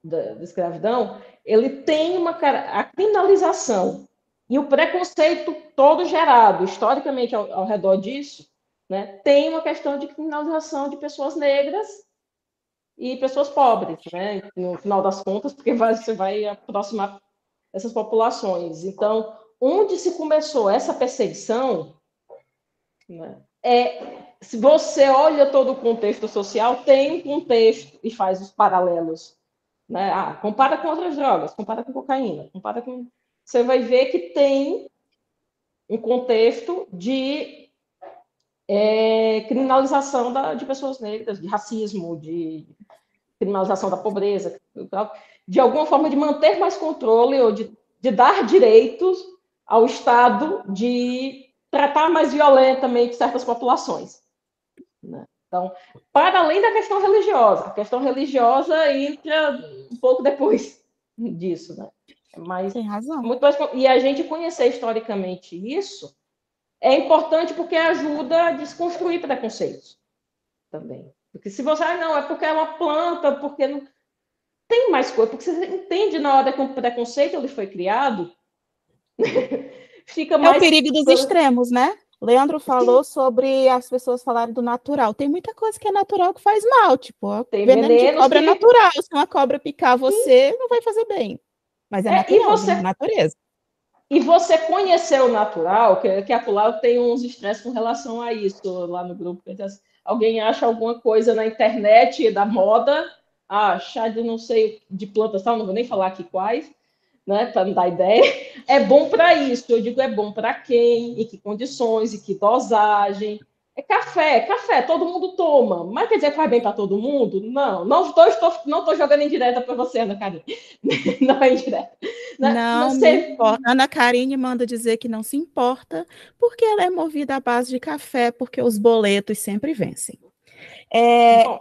da escravidão, ele tem a criminalização e o preconceito todo gerado historicamente ao redor disso, né, tem uma questão de criminalização de pessoas negras e pessoas pobres, né, no final das contas, porque você vai aproximar essas populações. Então, onde se começou essa perseguição, né, se você olha todo o contexto social, tem um contexto e faz os paralelos, né? Compara com outras drogas, compara com cocaína, compara com... Você vai ver que tem um contexto de criminalização de pessoas negras, de racismo, de criminalização da pobreza, de alguma forma de manter mais controle ou de dar direitos ao Estado de tratar mais violentamente certas populações, né? Então, para além da questão religiosa, a questão religiosa entra um pouco depois disso, né? Mas Tem razão. muito mais, e a gente conhecer historicamente isso é importante porque ajuda a desconstruir preconceitos também. Porque se você, não, é porque é uma planta, porque não tem mais coisa, porque você entende na hora que o preconceito ele foi criado, fica mais... É o perigo dos extremos, né? Leandro falou sobre as pessoas falarem do natural. Tem muita coisa que é natural que faz mal, tipo, tem veneno de cobra é que... natural. Se uma cobra picar você, não vai fazer bem. Mas é natural, e você... natureza. E você conhecer o natural, que acolá eu tenho uns estresses com relação a isso lá no grupo. Alguém acha alguma coisa na internet da moda, chá de não sei, de plantas tal, não vou nem falar aqui quais, né, para não dar ideia. É bom para isso. Eu digo, é bom para quem, em que condições, em que dosagem. É café, todo mundo toma. Mas quer dizer que faz bem para todo mundo? Não, não estou jogando em direta para você, Ana Karine. Não é indireta. Não me importa. Ana Karine manda dizer que não se importa, porque ela é movida à base de café, porque os boletos sempre vencem. Bom,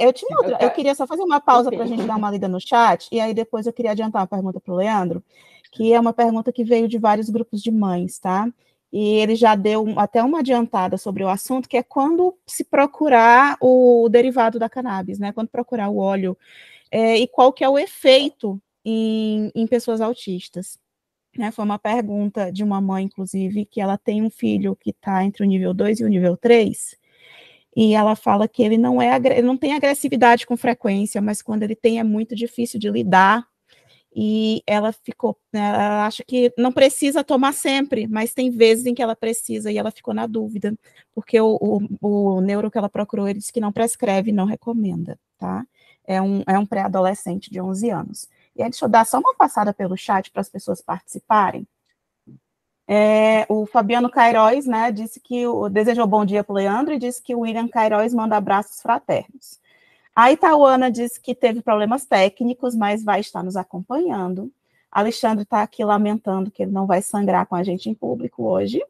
Eu queria só fazer uma pausa ok. para a gente dar uma lida no chat, e aí depois eu queria adiantar uma pergunta para o Leandro, que é uma pergunta que veio de vários grupos de mães, tá? E ele já deu até uma adiantada sobre o assunto, que é quando se procurar o derivado da cannabis, né? Quando procurar o óleo, e qual que é o efeito em pessoas autistas. Né, foi uma pergunta de uma mãe, inclusive, que ela tem um filho que está entre o nível 2 e o nível 3, e ela fala que ele ele não tem agressividade com frequência, mas quando ele tem é muito difícil de lidar. E ela ficou, né, ela acha que não precisa tomar sempre, mas tem vezes em que ela precisa, e ela ficou na dúvida, porque o neuro que ela procurou, ele disse que não prescreve, não recomenda, tá? É um pré-adolescente de 11 anos. E aí, deixa eu dar só uma passada pelo chat para as pessoas participarem. O Fabiano Queiroz, né, disse que desejou bom dia para o Leandro e disse que o William Queiroz manda abraços fraternos. A Itauana disse que teve problemas técnicos, mas vai estar nos acompanhando. Alexandre está aqui lamentando que ele não vai sangrar com a gente em público hoje.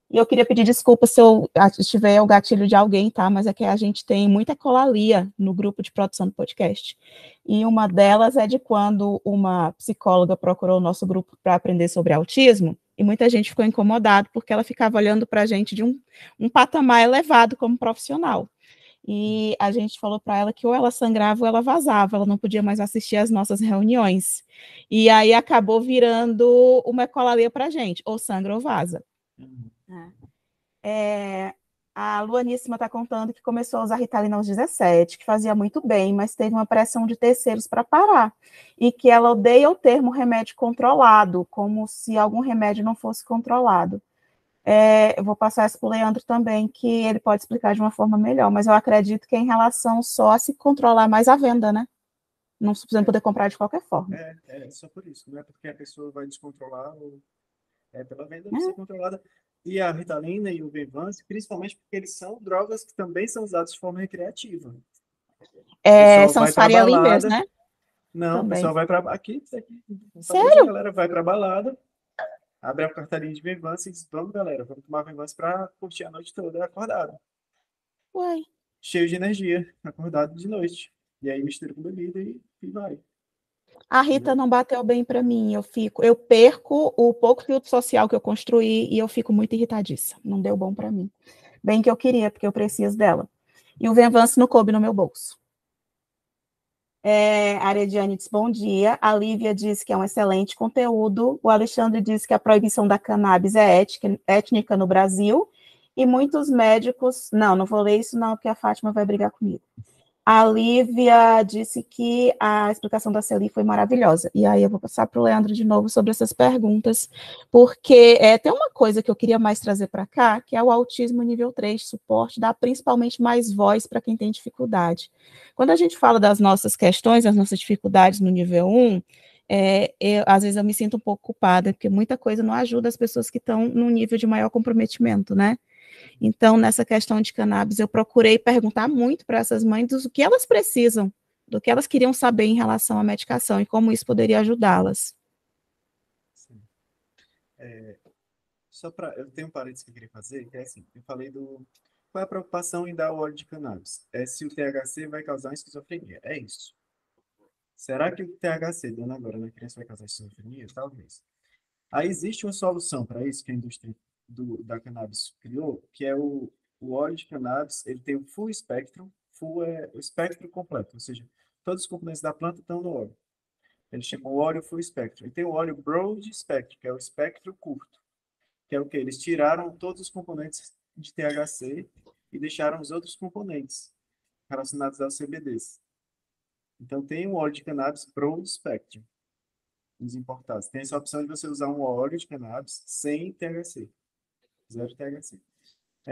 E eu queria pedir desculpa se eu estiver o gatilho de alguém, tá? Mas é que a gente tem muita colalia no grupo de produção do podcast. E uma delas é de quando uma psicóloga procurou o nosso grupo para aprender sobre autismo, e muita gente ficou incomodada porque ela ficava olhando para a gente de um patamar elevado como profissional. E a gente falou para ela que ou ela sangrava ou ela vazava, ela não podia mais assistir às nossas reuniões. E aí acabou virando uma colalia para a gente, ou sangra ou vaza. A Luaníssima está contando que começou a usar Ritalina aos 17, que fazia muito bem, mas teve uma pressão de terceiros para parar. E que ela odeia o termo remédio controlado, como se algum remédio não fosse controlado. Eu vou passar isso para o Leandro também, que ele pode explicar de uma forma melhor, mas eu acredito que é em relação só a se controlar mais a venda, né? Não se poder comprar de qualquer forma. É só por isso, não é porque a pessoa vai descontrolar, é pela venda não ser controlada. E a Ritalina e o Venvance, principalmente porque eles são drogas que também são usadas de forma recreativa. O pessoal São vai os para Faria Limers, balada. né? Não, o Também. pessoal vai para aqui, hoje a Sério? galera vai para balada, abre a carteirinha de Venvance e diz, vamos galera, vamos tomar Venvance para curtir a noite toda acordado. Uai. Cheio de energia, acordado de noite. E aí mistura com bebida e vai. A Rita não bateu bem para mim. Eu perco o pouco filtro social que eu construí e eu fico muito irritadiça. Não deu bom para mim. Bem que eu queria, porque eu preciso dela. E o Venvance não coube no meu bolso. A Arediane diz bom dia. A Lívia diz que é um excelente conteúdo. O Alexandre diz que a proibição da cannabis é étnica no Brasil. E muitos médicos. Não vou ler isso, não, porque a Fátima vai brigar comigo. A Lívia disse que a explicação da Celi foi maravilhosa. E aí eu vou passar para o Leandro de novo sobre essas perguntas, porque tem uma coisa que eu queria mais trazer para cá, que é o autismo nível 3 suporte, dá principalmente mais voz para quem tem dificuldade. Quando a gente fala das nossas questões, das nossas dificuldades no nível 1, às vezes eu me sinto um pouco culpada, porque muita coisa não ajuda as pessoas que estão num nível de maior comprometimento, né? Então, nessa questão de cannabis, eu procurei perguntar muito para essas mães do que elas precisam, do que elas queriam saber em relação à medicação e como isso poderia ajudá-las. Sim. Eu tenho um parênteses que eu queria fazer, que é assim, eu falei do... Qual é a preocupação em dar o óleo de cannabis? É se o THC vai causar esquizofrenia, é isso. Será que o THC, dando agora na criança, vai causar esquizofrenia? Talvez. Aí existe uma solução para isso que a indústria da cannabis criou, que é o óleo de cannabis, ele tem o full spectrum, full é o espectro completo, ou seja, todos os componentes da planta estão no óleo. Eles chamam o óleo full spectrum. E tem o óleo broad spectrum, que é o espectro curto, que é o que? Eles tiraram todos os componentes de THC e deixaram os outros componentes relacionados aos CBDs. Então tem o óleo de cannabis broad spectrum. os importados. Tem essa opção de você usar um óleo de cannabis sem THC, zero THC.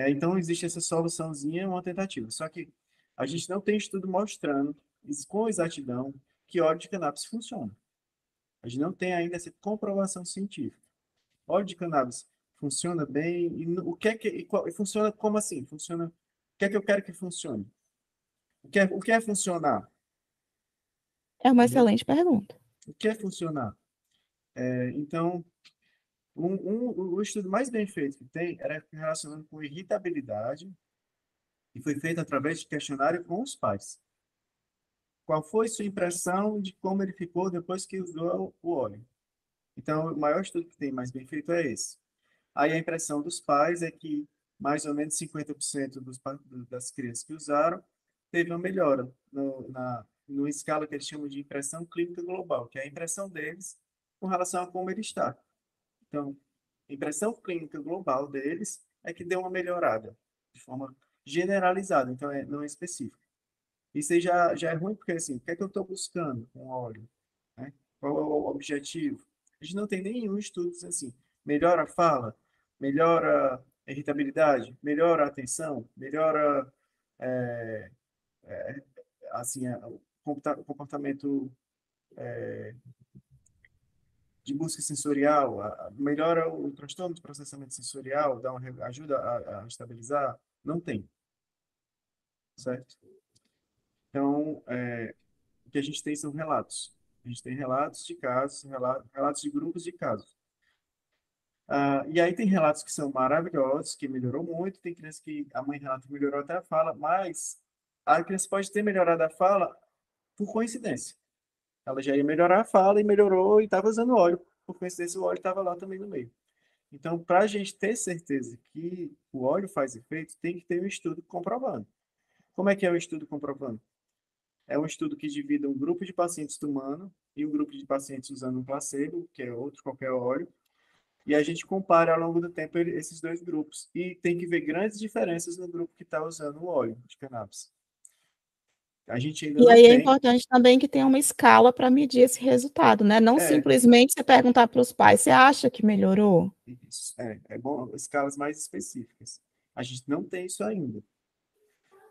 Então, existe essa soluçãozinha, uma tentativa. Só que a gente não tem estudo mostrando com exatidão que óleo de cannabis funciona. A gente não tem ainda essa comprovação científica. Óleo de cannabis funciona bem? O que é que funciona como assim? Funciona. O que é que eu quero que funcione? O que é funcionar? É uma Entendeu? excelente pergunta. O que é funcionar? Então, o estudo mais bem feito que tem era relacionado com irritabilidade e foi feito através de questionário com os pais. Qual foi sua impressão de como ele ficou depois que usou o óleo? Então, o maior estudo que tem mais bem feito é esse. Aí a impressão dos pais é que mais ou menos 50% das crianças que usaram teve uma melhora no escala que eles chamam de impressão clínica global, que é a impressão deles com relação a como ele está. Então, a impressão clínica global deles é que deu uma melhorada de forma generalizada, então não é específico. Isso aí já é ruim, porque assim, o que é que eu estou buscando com óleo? Né? Qual é o objetivo? A gente não tem nenhum estudo assim. Melhora a fala, melhora a irritabilidade, melhora a atenção, melhora assim, o comportamento de busca sensorial, melhora o transtorno de processamento sensorial, ajuda a estabilizar. Não tem, certo? Então, o que a gente tem são relatos. A gente tem relatos de casos, relatos de grupos de casos. E aí tem relatos que são maravilhosos, que melhorou muito, tem criança que a mãe relata que melhorou até a fala, mas a criança pode ter melhorado a fala por coincidência. Ela já ia melhorar a fala e melhorou e estava usando óleo. Por coincidência, o óleo estava lá também no meio. Então, para a gente ter certeza que o óleo faz efeito, tem que ter um estudo comprovando. Como é que é o estudo comprovando? É um estudo que divide um grupo de pacientes tomando e um grupo de pacientes usando um placebo, que é outro qualquer óleo, e a gente compara ao longo do tempo esses dois grupos. E tem que ver grandes diferenças no grupo que está usando o óleo de cannabis. A gente ainda E não aí é tem. importante também que tenha uma escala para medir esse resultado, né? Não É, simplesmente você perguntar para os pais, você acha que melhorou? isso, é bom escalas mais específicas. A gente não tem isso ainda.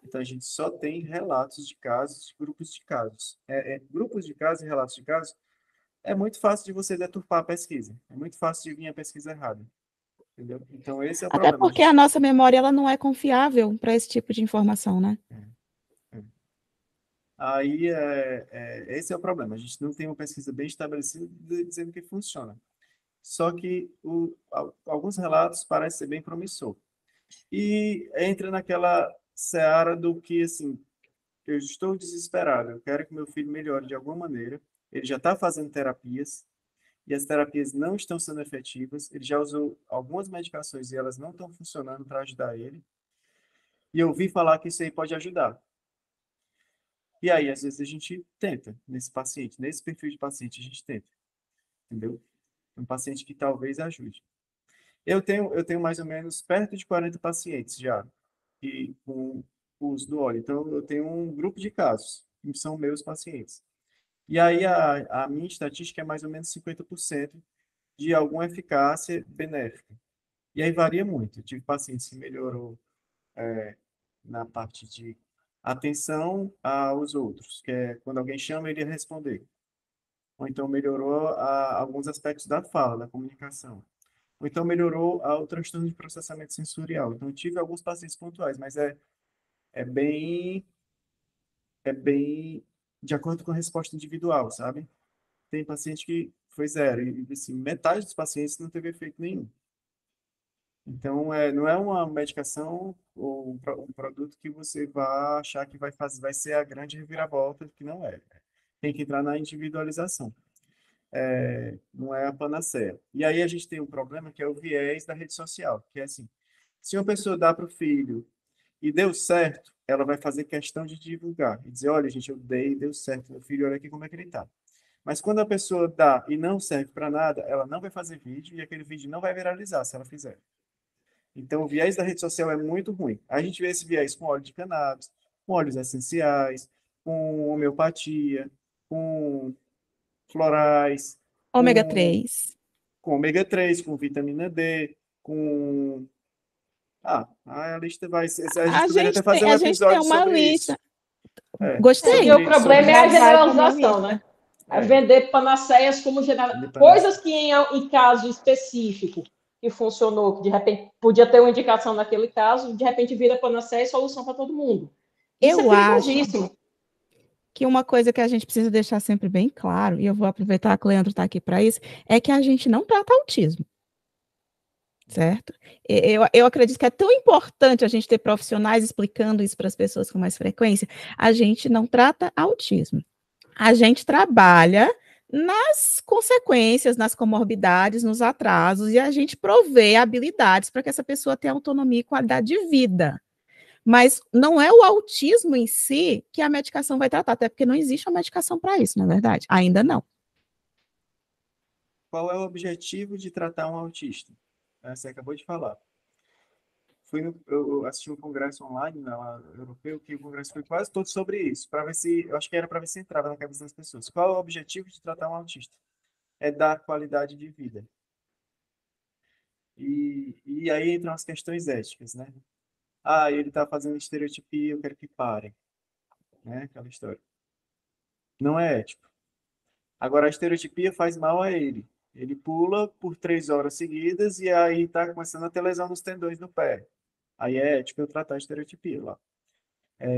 Então, a gente só tem relatos de casos, grupos de casos. Grupos de casos e relatos de casos é muito fácil de você deturpar a pesquisa. É muito fácil de vir a pesquisa errada. Entendeu? Então, esse é o Até problema. porque a nossa memória ela não é confiável para esse tipo de informação, né? É. Aí, esse é o problema. A gente não tem uma pesquisa bem estabelecida dizendo que funciona. Só que alguns relatos parecem ser bem promissor. E entra naquela seara do que, assim, eu estou desesperado, eu quero que meu filho melhore de alguma maneira. Ele já está fazendo terapias e as terapias não estão sendo efetivas. Ele já usou algumas medicações e elas não estão funcionando para ajudar ele. E eu ouvi falar que isso aí pode ajudar. E aí, às vezes, a gente tenta nesse paciente, nesse perfil de paciente, a gente tenta, entendeu? Um paciente que talvez ajude. Eu tenho mais ou menos perto de 40 pacientes já com o uso do óleo. Então, eu tenho um grupo de casos, que são meus pacientes. E aí, a minha estatística é mais ou menos 50% de alguma eficácia benéfica. E aí varia muito. Eu tive pacientes que melhorou na parte de atenção aos outros, que é quando alguém chama, ele responder. Ou então melhorou alguns aspectos da fala, da comunicação. Ou então melhorou o transtorno de processamento sensorial. Então, eu tive alguns pacientes pontuais, mas é bem, é bem de acordo com a resposta individual, sabe? Tem paciente que foi zero, e assim, metade dos pacientes não teve efeito nenhum. Então, não é uma medicação ou um produto que você vai achar que vai ser a grande reviravolta, que não é. Tem que entrar na individualização. Não é a panaceia. E aí a gente tem um problema que é o viés da rede social, que é assim, se uma pessoa dá para o filho e deu certo, ela vai fazer questão de divulgar e dizer, olha, gente, eu dei e deu certo, meu filho, olha aqui como é que ele está. Mas quando a pessoa dá e não serve para nada, ela não vai fazer vídeo e aquele vídeo não vai viralizar se ela fizer. Então, o viés da rede social é muito ruim. A gente vê esse viés com óleo de cannabis, com óleos essenciais, com homeopatia, com florais. Ômega com, 3. com ômega 3, com vitamina D, com... a lista vai... A gente poderia até fazer um A gente tem episódio uma sobre isso. lista. Gostei. Porque o problema é Já a vai para minha generalização, lista. né? É vender panaceias como coisas que em caso específico que funcionou, que de repente podia ter uma indicação naquele caso, de repente vira panaceia e solução para todo mundo. Isso Eu é acho perigosíssimo. que uma coisa que a gente precisa deixar sempre bem claro, e eu vou aproveitar que o Leandro está aqui para isso, é que a gente não trata autismo. Certo? Eu acredito que é tão importante a gente ter profissionais explicando isso para as pessoas com mais frequência. A gente não trata autismo. A gente trabalha nas consequências, nas comorbidades, nos atrasos, e a gente provê habilidades para que essa pessoa tenha autonomia e qualidade de vida. Mas não é o autismo em si que a medicação vai tratar, até porque não existe uma medicação para isso, na verdade. Ainda não. Qual é o objetivo de tratar um autista? Você acabou de falar. Eu assisti um congresso online europeu, que o congresso foi quase todo sobre isso, para ver se, eu acho que era para ver se entrava na cabeça das pessoas. Qual é o objetivo de tratar um autista? É dar qualidade de vida. E aí entram as questões éticas, né? Ele está fazendo estereotipia, eu quero que parem, né? Aquela história. Não é ético. Agora, a estereotipia faz mal a ele. Ele pula por 3 horas seguidas e aí está começando a ter lesão nos tendões do pé. Aí é ético eu tratar a estereotipia lá.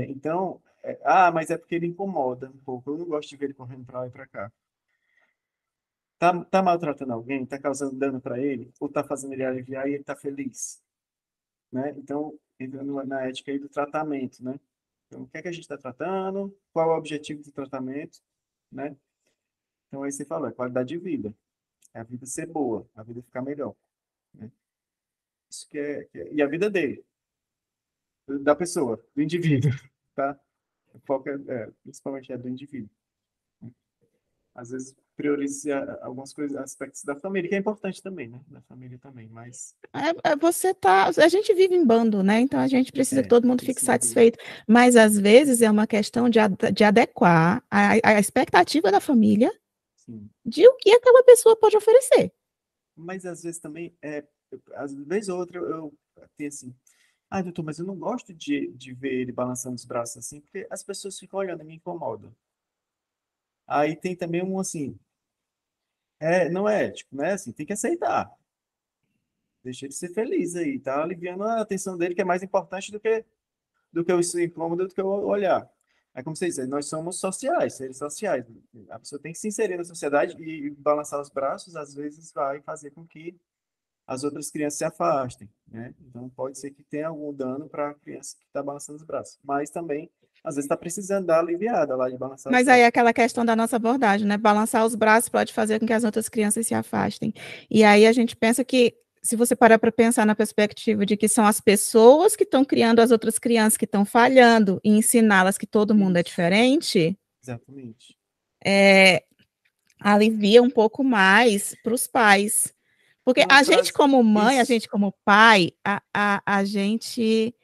Então, mas é porque ele incomoda um pouco. Eu não gosto de ver ele correndo para lá e para cá. Tá maltratando alguém? Tá causando dano para ele? Ou tá fazendo ele aliviar e ele tá feliz? Né? Então, entrando na ética aí do tratamento, né? Então, o que é que a gente está tratando? Qual é o objetivo do tratamento? Né? Então, aí você fala, qualidade de vida. É a vida ser boa, a vida ficar melhor. Né? Isso e a vida dele, da pessoa, do indivíduo, tá? O foco principalmente é do indivíduo. Às vezes prioriza algumas coisas, aspectos da família, que é importante também, né? Da família também, mas... A gente vive em bando, né? Então a gente precisa que todo mundo fique precisa satisfeito. Mas às vezes é uma questão de adequar a expectativa da família Sim. de o que aquela pessoa pode oferecer. Mas às vezes também, às vezes ou outra, eu tenho assim, doutor, mas eu não gosto de ver ele balançando os braços assim, porque as pessoas ficam olhando e me incomodam. Aí tem também um assim, não é ético, né? Assim, tem que aceitar. Deixa ele ser feliz aí, tá aliviando a atenção dele, que é mais importante do que o incômodo, do que o olhar. É como você diz, nós somos sociais, seres sociais. A pessoa tem que se inserir na sociedade e balançar os braços, às vezes vai fazer com que as outras crianças se afastem, né? Então pode ser que tenha algum dano para a criança que está balançando os braços, mas também às vezes está precisando dar aliviada lá de balançar os Mas aí é braços. aquela questão da nossa abordagem, né? Balançar os braços pode fazer com que as outras crianças se afastem. E aí a gente pensa que, se você parar para pensar na perspectiva de que são as pessoas que estão criando as outras crianças que estão falhando e ensiná-las que todo mundo é diferente, Exatamente. alivia um pouco mais para os pais. Porque a gente como mãe, a gente como pai, a gente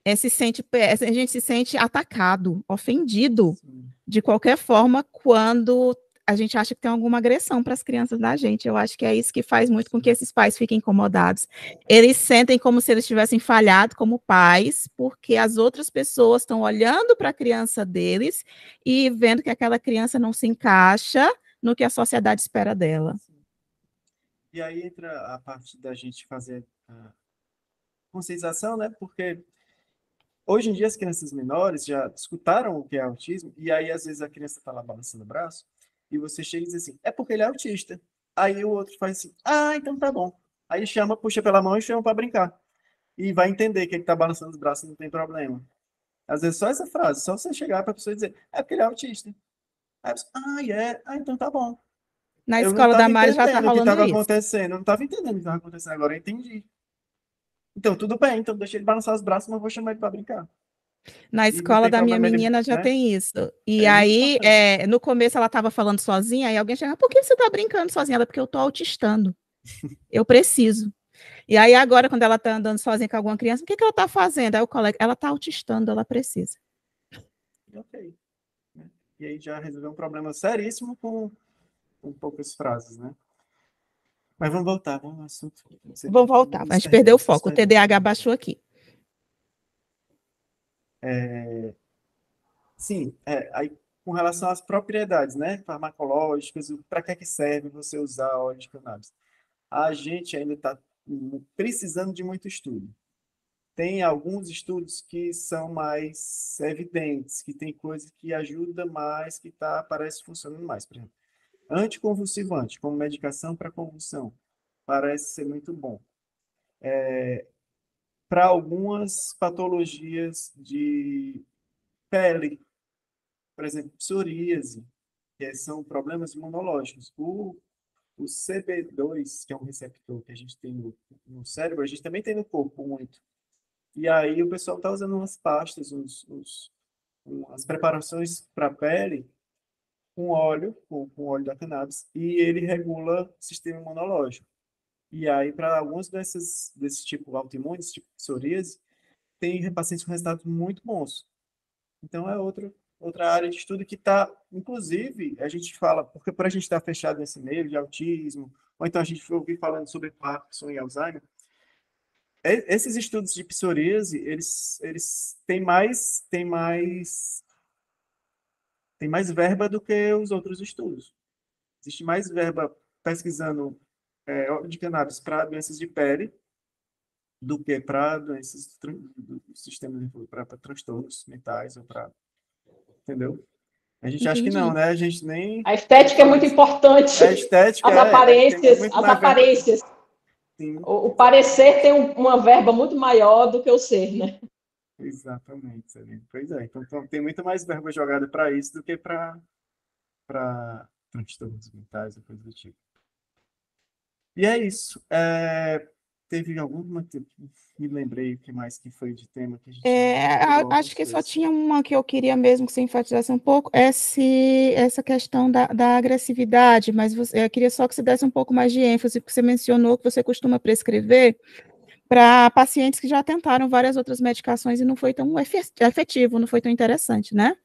a gente se sente atacado, ofendido, Sim. de qualquer forma, quando a gente acha que tem alguma agressão para as crianças da gente. Eu acho que é isso que faz muito com que esses pais fiquem incomodados. Eles sentem como se eles tivessem falhado como pais, porque as outras pessoas estão olhando para a criança deles e vendo que aquela criança não se encaixa no que a sociedade espera dela. E aí entra a parte da gente fazer a conscientização, né? Porque hoje em dia as crianças menores já escutaram o que é autismo, e aí às vezes a criança está lá balançando o braço, e você chega e diz assim, é porque ele é autista. Aí o outro faz assim, então tá bom. Aí chama, puxa pela mão e chama para brincar. E vai entender que ele está balançando os braços, não tem problema. Às vezes só essa frase, só você chegar para a pessoa e dizer, é porque ele é autista. Aí a pessoa, então tá bom. Na Eu não escola da estava Mari já está entendendo o que rolando estava isso. acontecendo, eu não estava entendendo o que estava acontecendo, agora eu entendi. Então, tudo bem, então deixa ele balançar os braços, mas eu vou chamar ele para brincar. Na E não escola tem da minha problema ele, menina já né? tem isso. E É muito aí, importante. no começo ela estava falando sozinha, aí alguém chega, por que você está brincando sozinha? Ela, porque eu estou autistando. Eu preciso. E aí agora, quando ela está andando sozinha com alguma criança, o que ela está fazendo? Aí o colega, ela está autistando, ela precisa. Ok. Né? E aí já resolveu um problema seríssimo com com poucas frases, né? Mas vamos ao assunto. Vamos voltar, a gente perdeu o foco, o TDAH baixou aqui. Sim, aí, com relação às propriedades, né, farmacológicas, para que serve você usar óleo de cannabis? A gente ainda está precisando de muito estudo. Tem alguns estudos que são mais evidentes, que tem coisa que ajuda mais, que parece funcionando mais. Por exemplo, anticonvulsivante, como medicação para convulsão, parece ser muito bom. Para algumas patologias de pele, por exemplo, psoríase, que são problemas imunológicos. O CB2, que é um receptor que a gente tem no cérebro, a gente também tem no corpo muito. E aí o pessoal está usando umas pastas, umas preparações para a pele com óleo, com óleo da cannabis, e ele regula o sistema imunológico. E aí, para alguns desse tipo autoimunes, tipo psoríase, tem pacientes com resultados muito bons. Então, é outra área de estudo que está, inclusive, a gente fala, porque por a gente estar fechado nesse meio de autismo, ou então a gente ouviu falando sobre Parkinson e Alzheimer, esses estudos de psoríase, eles têm mais verba do que os outros estudos. Existe mais verba pesquisando óleo de cannabis para doenças de pele do que para doenças do sistema nervoso, para transtornos mentais ou para, entendeu? A gente acha que Entendi. não, né? A gente nem A estética é muito importante. A estética As tem aparências, muito as mais verba. aparências. Sim, O parecer tem uma verba muito maior do que o ser, né? exatamente, Celina. Pois é. Então, tem muito mais verba jogada para isso do que para transtornos mentais ou coisa do tipo. E é isso. Teve alguma que me lembrei o que mais que foi de tema que a gente pulou Acho algumas que só coisas. tinha uma que eu queria mesmo que você enfatizasse um pouco, essa questão da agressividade, mas eu queria só que você desse um pouco mais de ênfase, porque você mencionou que você costuma prescrever para pacientes que já tentaram várias outras medicações e não foi tão efetivo, não foi tão interessante, né?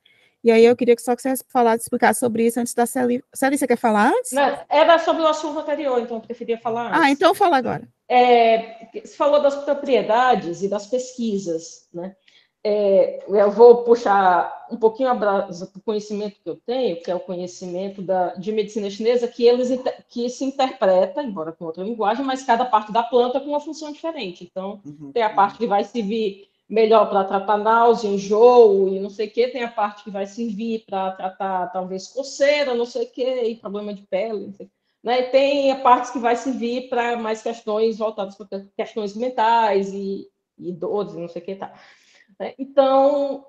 E aí eu queria que só que você explicasse sobre isso antes da Celi. Celi, você quer falar antes? Era sobre o assunto anterior, então eu preferia falar antes. Então fala agora. Você falou das propriedades e das pesquisas, né? Eu vou puxar um pouquinho a brasa do conhecimento que eu tenho, que é o conhecimento de medicina chinesa, que se interpreta, embora com outra linguagem, mas cada parte da planta com uma função diferente. Então, tem a parte que vai servir melhor para tratar náusea, enjoo e não sei o quê, tem a parte que vai servir para tratar, talvez, coceira, não sei o quê, e problema de pele, não sei o quê. Né? E tem a parte que vai servir para mais questões voltadas para questões mentais e dores, não sei o que tá. Então,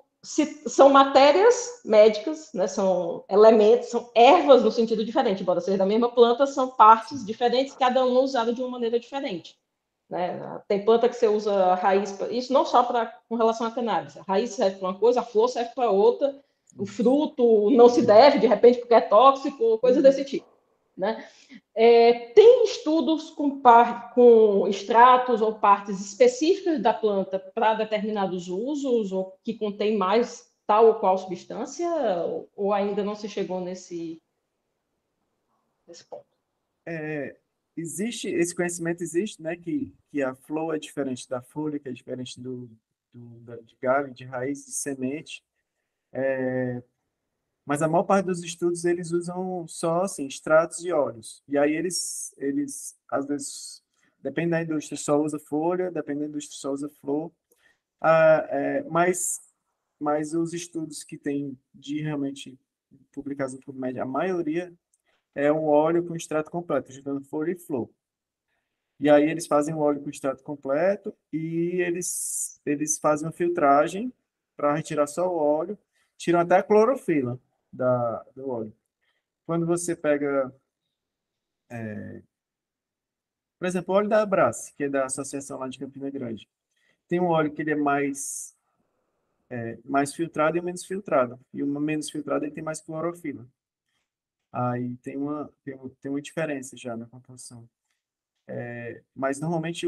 são matérias médicas, né? São elementos, são ervas no sentido diferente, embora seja da mesma planta, são partes diferentes, cada uma usada de uma maneira diferente. Né? Tem planta que você usa a raiz, isso não só com relação à cannabis, a raiz serve para uma coisa, a flor serve para outra, o fruto não se deve, de repente, porque é tóxico, coisa desse tipo. Né? Tem estudos com extratos ou partes específicas da planta para determinados usos, ou que contém mais tal ou qual substância, ou ainda não se chegou nesse ponto? Esse conhecimento existe, né? Que a flor é diferente da folha, que é diferente de galho, de raiz, de semente. Mas a maior parte dos estudos eles usam só assim, extratos e óleos. E aí eles às vezes, depende da indústria, só usa folha, depende da indústria, só usa flor. Mas os estudos que tem de realmente publicados no PubMed, a maioria é um óleo com extrato completo, juntando folha e flor. E aí eles fazem o óleo com extrato completo e eles fazem uma filtragem para retirar só o óleo, tiram até a clorofila do óleo. Quando você pega, por exemplo, o óleo da Abrace, que é da associação lá de Campina Grande, tem um óleo que ele é mais filtrado e menos filtrado. E o menos filtrado ele tem mais clorofila. Aí tem uma diferença já na composição. Mas normalmente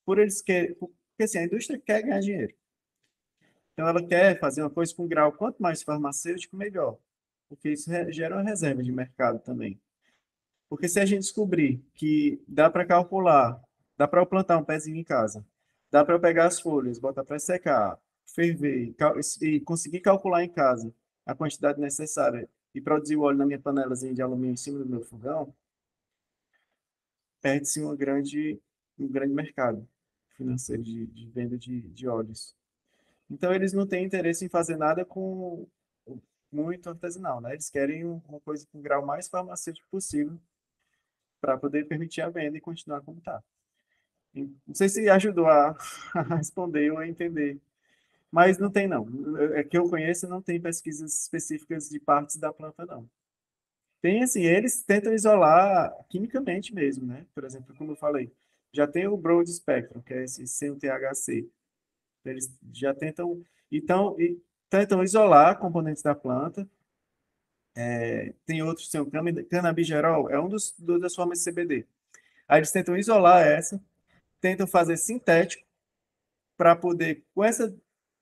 por eles querem, porque assim, a indústria quer ganhar dinheiro. Então ela quer fazer uma coisa com grau, quanto mais farmacêutico, melhor. porque isso gera uma reserva de mercado também. Porque se a gente descobrir que dá para calcular, dá para eu plantar um pezinho em casa, dá para eu pegar as folhas, botar para secar, ferver e conseguir calcular em casa a quantidade necessária e produzir o óleo na minha panelazinha de alumínio em cima do meu fogão, perde-se um grande mercado financeiro de venda de óleos. Então, eles não têm interesse em fazer nada com muito artesanal, né? Eles querem uma coisa com o grau mais farmacêutico possível para poder permitir a venda e continuar como está. Não sei se ajudou a, a responder ou a entender, mas não tem, não. É que eu conheço, não tem pesquisas específicas de partes da planta, não. Tem, assim, eles tentam isolar quimicamente mesmo, né? Por exemplo, como eu falei, já tem o Broad Spectrum, que é esse sem o THC. Eles já tentam, então, tentam isolar componentes da planta. Tem outros, tem o canabigerol, é um das formas de CBD. Aí eles tentam isolar essa, tentam fazer sintético para poder, com essa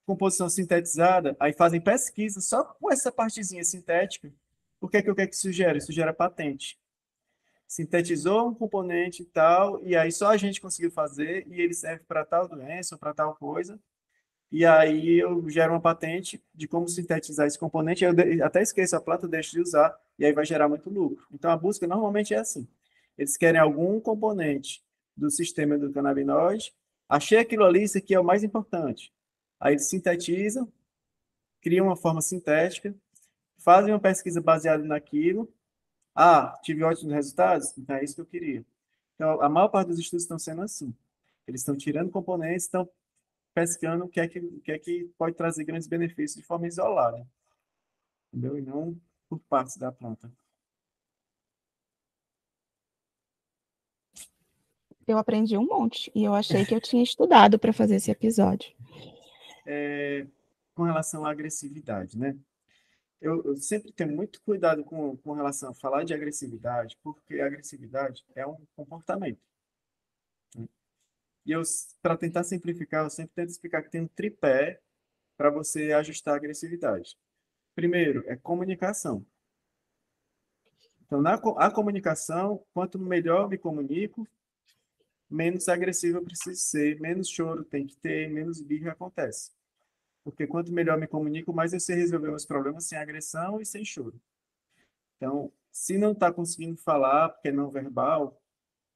composição sintetizada, aí fazem pesquisa só com essa partezinha sintética. O que é que isso gera? Isso gera patente. Sintetizou um componente e tal, e aí só a gente conseguiu fazer, e ele serve para tal doença ou para tal coisa. E aí eu gero uma patente de como sintetizar esse componente, aí até esqueço a planta, deixo de usar, e aí vai gerar muito lucro. Então a busca normalmente é assim. Eles querem algum componente do sistema do canabinoide, achei aquilo ali, isso aqui é o mais importante. Aí eles sintetizam, criam uma forma sintética, fazem uma pesquisa baseada naquilo. Ah, tive ótimos resultados? Então é isso que eu queria. Então, a maior parte dos estudos estão sendo assim. Eles estão tirando componentes, estão pescando o que é que pode trazer grandes benefícios de forma isolada, entendeu? E não por partes da planta. Eu aprendi um monte e eu achei que eu tinha estudado para fazer esse episódio. Com relação à agressividade, né? Eu sempre tenho muito cuidado com relação a falar de agressividade, porque a agressividade é um comportamento. Né? E eu, para tentar simplificar, eu sempre tento explicar que tem um tripé para você ajustar a agressividade. Primeiro, é comunicação. Então, a comunicação, quanto melhor eu me comunico, menos agressivo eu preciso ser, menos choro tem que ter, menos birra acontece. Porque quanto melhor eu me comunico, mais eu sei resolver meus problemas sem agressão e sem choro. Então, se não está conseguindo falar, porque é não verbal,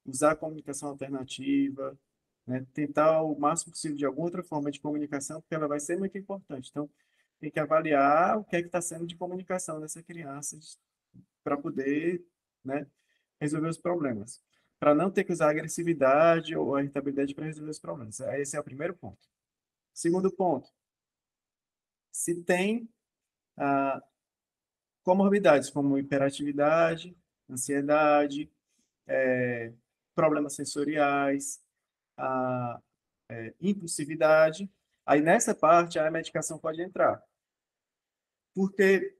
usar a comunicação alternativa, né? Tentar o máximo possível de alguma outra forma de comunicação, porque ela vai ser muito importante. Então, tem que avaliar o que é que está sendo de comunicação dessa criança para poder, né, resolver os problemas. Para não ter que usar a agressividade ou a irritabilidade para resolver os problemas. Esse é o primeiro ponto. Segundo ponto, se tem ah, comorbidades como hiperatividade, ansiedade, problemas sensoriais, a impulsividade, aí nessa parte a medicação pode entrar. Porque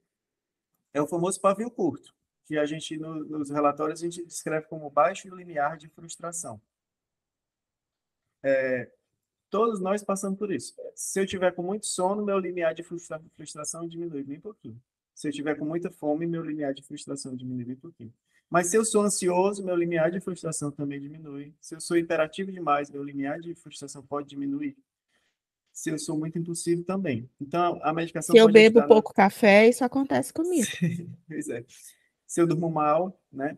é o famoso pavio curto, que a gente, nos relatórios, a gente descreve como baixo limiar de frustração. Todos nós passamos por isso. Se eu tiver com muito sono, meu limiar de frustração diminui bem pouquinho. Se eu tiver com muita fome, meu limiar de frustração diminui bem pouquinho. Mas se eu sou ansioso, meu limiar de frustração também diminui. Se eu sou hiperativo demais, meu limiar de frustração pode diminuir. Se eu sou muito impulsivo também. Então, a medicação Se eu pode bebo ajudar pouco café, isso acontece comigo. Pois é. Se eu durmo mal, né?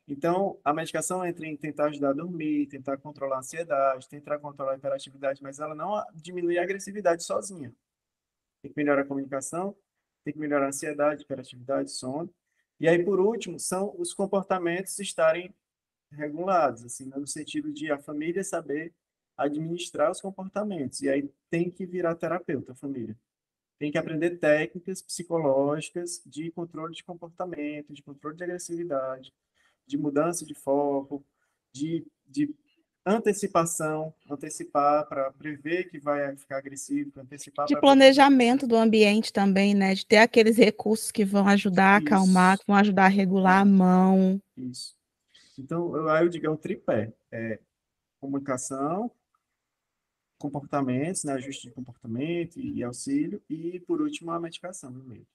Então, a medicação entra em tentar ajudar a dormir, tentar controlar a ansiedade, tentar controlar a hiperatividade, mas ela não diminui a agressividade sozinha. Tem que melhorar a comunicação, tem que melhorar a ansiedade, hiperatividade, sono. E aí, por último, são os comportamentos estarem regulados, assim, né? No sentido de a família saber administrar os comportamentos. E aí tem que virar terapeuta, a família. Tem que aprender técnicas psicológicas de controle de comportamento, de controle de agressividade, de mudança de foco, de antecipação, antecipar para prever que vai ficar agressivo, antecipar De para prevenir que planejamento do ambiente também, né? De ter aqueles recursos que vão ajudar a acalmar, isso, que vão ajudar a regular a mão. isso. Então, aí eu digo, é um tripé. É comunicação, comportamentos, né, ajuste de comportamento e auxílio, e, por último, a medicação no meio.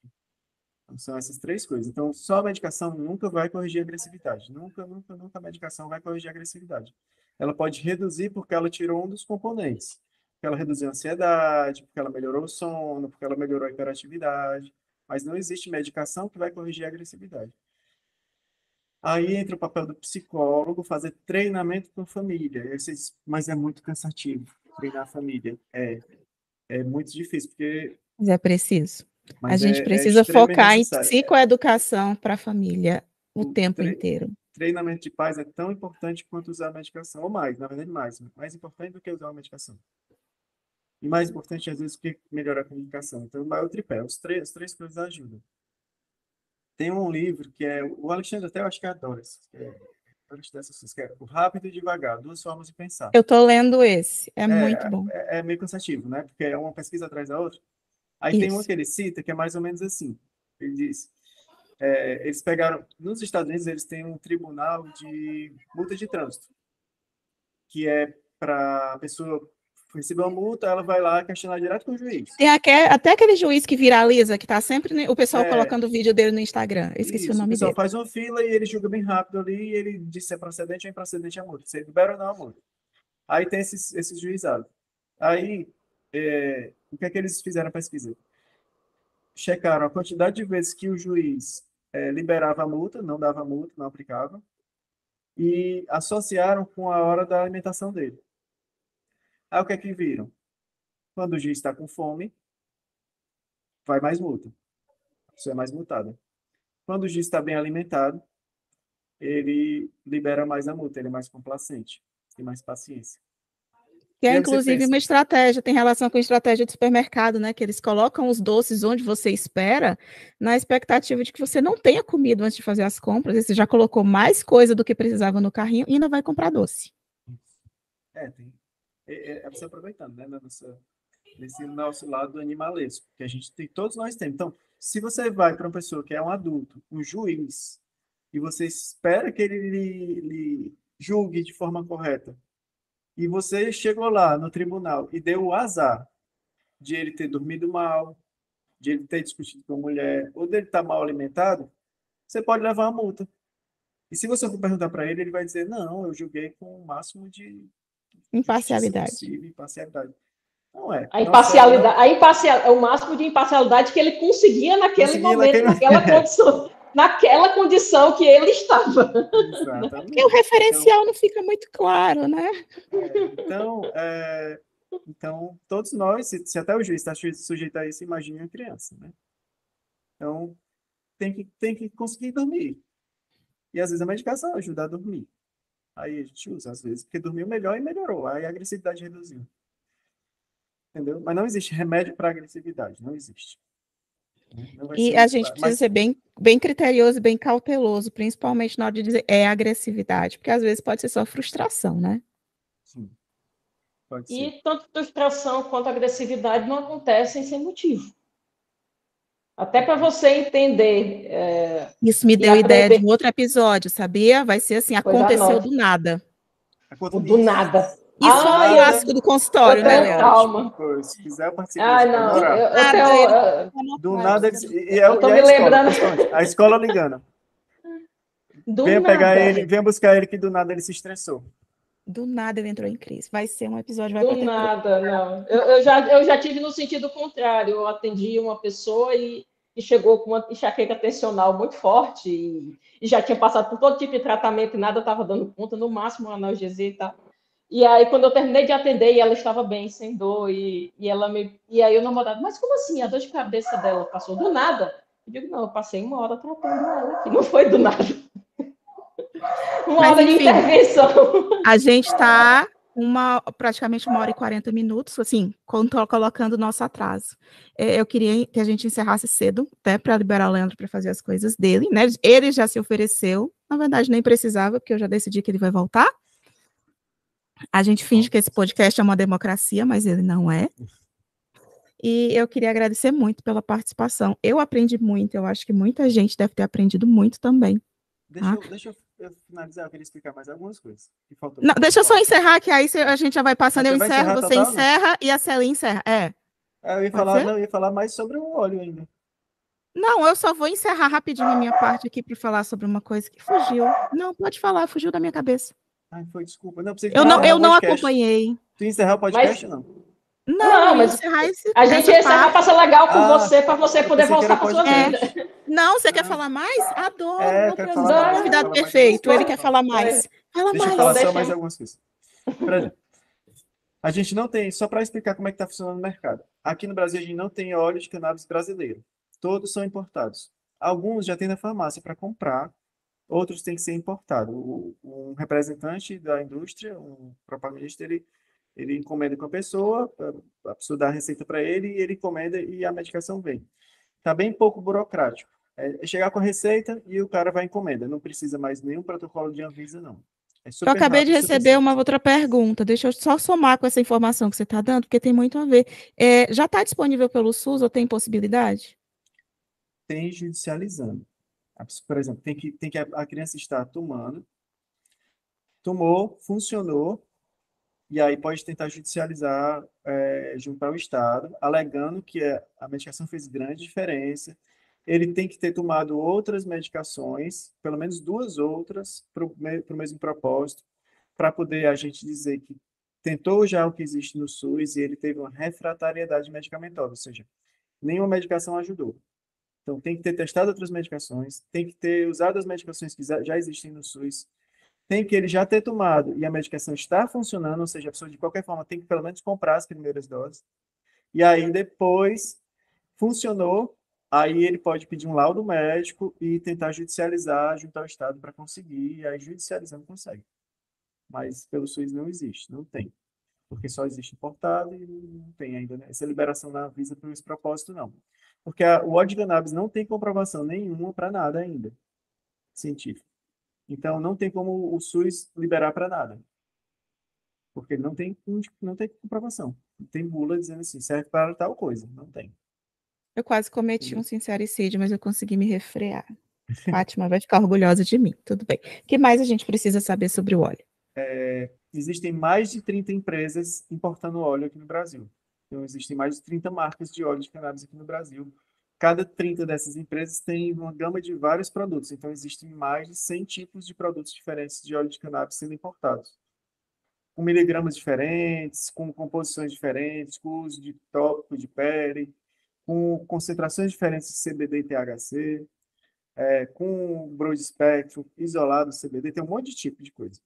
São essas três coisas. Então, só a medicação nunca vai corrigir a agressividade. Nunca, nunca, nunca a medicação vai corrigir a agressividade. Ela pode reduzir porque ela tirou um dos componentes. Porque ela reduziu a ansiedade, porque ela melhorou o sono, porque ela melhorou a hiperatividade. Mas não existe medicação que vai corrigir a agressividade. Aí entra o papel do psicólogo, fazer treinamento com a família. Mas é muito cansativo treinar a família. É muito difícil, porque... Mas é preciso. A Mas gente é precisa extremamente focar em necessário. psicoeducação para a família o O tempo inteiro. Treinamento de pais é tão importante quanto usar a medicação, ou mais, na verdade, mais importante do que usar a medicação. E mais importante, às vezes, que melhorar a comunicação. Então, é o tripé, as três coisas ajudam. Tem um livro que o Alexandre até eu acho que adora, que é O Rápido e Devagar, Duas Formas de Pensar. Eu estou lendo esse, é muito bom. É meio cansativo, né? Porque é uma pesquisa atrás da outra. Aí tem uma que ele cita que é mais ou menos assim. Ele diz, eles pegaram, nos Estados Unidos, eles têm um tribunal de multa de trânsito, que é para a pessoa receber uma multa, ela vai lá questionar direto com o juiz. Tem até aquele juiz que viraliza, que está sempre o pessoal colocando o vídeo dele no Instagram. Eu esqueci o nome dele. O pessoal faz uma fila e ele julga bem rápido ali, e ele diz se é procedente ou improcedente a multa, se ele libera ou não a multa. Aí tem esses juizados. Aí, o que é que eles fizeram a pesquisa? Checaram a quantidade de vezes que o juiz liberava a multa, não dava multa, não aplicava, e associaram com a hora da alimentação dele. Aí o que é que viram? Quando o juiz está com fome, vai mais multa. A pessoa é mais multada. Quando o juiz está bem alimentado, ele libera mais a multa, ele é mais complacente, tem mais paciência. Que é, inclusive, uma estratégia, tem relação com a estratégia de supermercado, né? Que eles colocam os doces onde você espera, na expectativa de que você não tenha comido antes de fazer as compras, e você já colocou mais coisa do que precisava no carrinho e ainda vai comprar doce. É você aproveitando, né? Nesse nosso lado animalesco, que a gente tem, todos nós temos. Então, se você vai para uma pessoa que é um adulto, um juiz, e você espera que ele lhe julgue de forma correta, e você chegou lá no tribunal e deu o azar de ele ter dormido mal, de ele ter discutido com a mulher, ou dele estar mal alimentado, você pode levar a multa. E se você for perguntar para ele, ele vai dizer, não, eu julguei com o máximo de imparcialidade. Imparcialidade. Não é. O máximo de imparcialidade que ele conseguia naquele momento, naquela condição que ele estava. Exatamente. Porque o referencial não fica muito claro, né? Então, todos nós, se até o juiz está sujeito a isso, imagine a criança, né? Então, tem que conseguir dormir. E às vezes a medicação ajuda a dormir. Aí a gente usa, às vezes, porque dormiu melhor e melhorou. Aí a agressividade reduziu. Entendeu? Mas não existe remédio para agressividade, não existe. E a gente precisa ser bem criterioso e bem cauteloso, principalmente na hora de dizer agressividade, porque às vezes pode ser só frustração, né? Sim. Pode ser. E tanto frustração quanto agressividade não acontecem sem motivo. Até para você entender. Isso me deu ideia de um outro episódio, sabia? Vai ser assim, aconteceu do nada. Do nada. Isso é um clássico do consultório, né, Leandro? Calma. Se quiser participar. Do nada, eu tô me lembrando. A escola ligando. Venha buscar ele, que do nada ele se estressou. Do nada ele entrou em crise. Vai ser um episódio... Do nada, não. Eu já tive no sentido contrário. Eu atendi uma pessoa e chegou com uma enxaqueca tensional muito forte e já tinha passado por todo tipo de tratamento e nada estava dando conta, no máximo uma analgesia e tal. E aí, quando eu terminei de atender, e ela estava bem, sem dor, e aí o namorado, mas como assim? A dor de cabeça dela passou do nada? Eu digo, não, eu passei 1 hora tratando ela, que não foi do nada. Hora de intervenção. A gente está praticamente 1h40, assim, colocando o nosso atraso. Eu queria que a gente encerrasse cedo, até para liberar o Leandro para fazer as coisas dele, né? Ele já se ofereceu, na verdade nem precisava, porque eu já decidi que ele vai voltar. A gente finge que esse podcast é uma democracia, mas ele não é. E eu queria agradecer muito pela participação. Eu aprendi muito, eu acho que muita gente deve ter aprendido muito também. Deixa eu finalizar, eu queria explicar mais algumas coisas. Não, deixa eu só encerrar, que aí a gente já vai passando, eu encerro, você encerra e a Celia encerra. Eu ia falar mais sobre o óleo ainda. Não, eu só vou encerrar rapidinho a minha parte aqui para falar sobre uma coisa que fugiu. Não, pode falar, fugiu da minha cabeça. Ai, foi, desculpa. Não, precisa Eu não, encerrar eu o não podcast. acompanhei. Tu encerrar o Mas, podcast ou não? Não, não, eu ia mas encerrar a gente essa ia encerrar para parte. ser legal com Ah, você, para você eu poder pensei que era voltar para sua vida. podcast. Não, você quer Ah, falar mais? Adoro, eu meu quero Deus, falar meu mais. Quero convidado falar mais de umas perfeito. Ele coisas. quer falar Pois, mais. Fala Deixa eu então falar mais. só mais deixa. algumas coisas. Por exemplo, a gente não tem, só para explicar como é que está funcionando o mercado. Aqui no Brasil, a gente não tem óleo de cannabis brasileiro. Todos são importados. Alguns já tem na farmácia para comprar, outros têm que ser importados. Um representante da indústria, um propagandista, ele encomenda com a pessoa dá a receita para ele, e ele encomenda e a medicação vem. Está bem pouco burocrático. É chegar com a receita e o cara vai encomenda. Não precisa mais nenhum protocolo de Anvisa, não. É Eu super acabei de rápido, super receber uma simples. outra pergunta. Deixa eu só somar com essa informação que você está dando, porque tem muito a ver. Já está disponível pelo SUS ou tem possibilidade? Tem judicializando. Por exemplo, tem que a criança estar tomando, tomou, funcionou, e aí pode tentar judicializar, junto ao Estado, alegando que a medicação fez grande diferença. Ele tem que ter tomado outras medicações, pelo menos duas outras, para o mesmo propósito, para poder a gente dizer que tentou já o que existe no SUS e ele teve uma refratariedade medicamentosa, ou seja, nenhuma medicação ajudou. Então, tem que ter testado outras medicações, tem que ter usado as medicações que já existem no SUS, tem que ele já ter tomado e a medicação está funcionando, ou seja, a pessoa de qualquer forma tem que pelo menos comprar as primeiras doses. E aí depois funcionou, aí ele pode pedir um laudo médico e tentar judicializar junto ao Estado para conseguir, e aí judicializando consegue. Mas pelo SUS não existe, não tem. Porque só existe importado e não tem ainda, né, essa liberação na Anvisa para esse propósito, não. Porque o óleo de cannabis não tem comprovação nenhuma para nada ainda, científica. Então, não tem como o SUS liberar para nada, porque não tem comprovação. Não tem bula dizendo assim, serve para tal coisa. Não tem. Eu quase cometi um Entendeu? sincericídio, mas eu consegui me refrear. Fátima vai ficar orgulhosa de mim. Tudo bem. O que mais a gente precisa saber sobre o óleo? Existem mais de 30 empresas importando óleo aqui no Brasil. Então, existem mais de 30 marcas de óleo de cannabis aqui no Brasil. Cada 30 dessas empresas tem uma gama de vários produtos. Então, existem mais de 100 tipos de produtos diferentes de óleo de cannabis sendo importados, com miligramas diferentes, com composições diferentes, com uso de tópico de pele, com concentrações diferentes de CBD e THC, com broad spectrum, isolado CBD, tem um monte de tipo de coisa.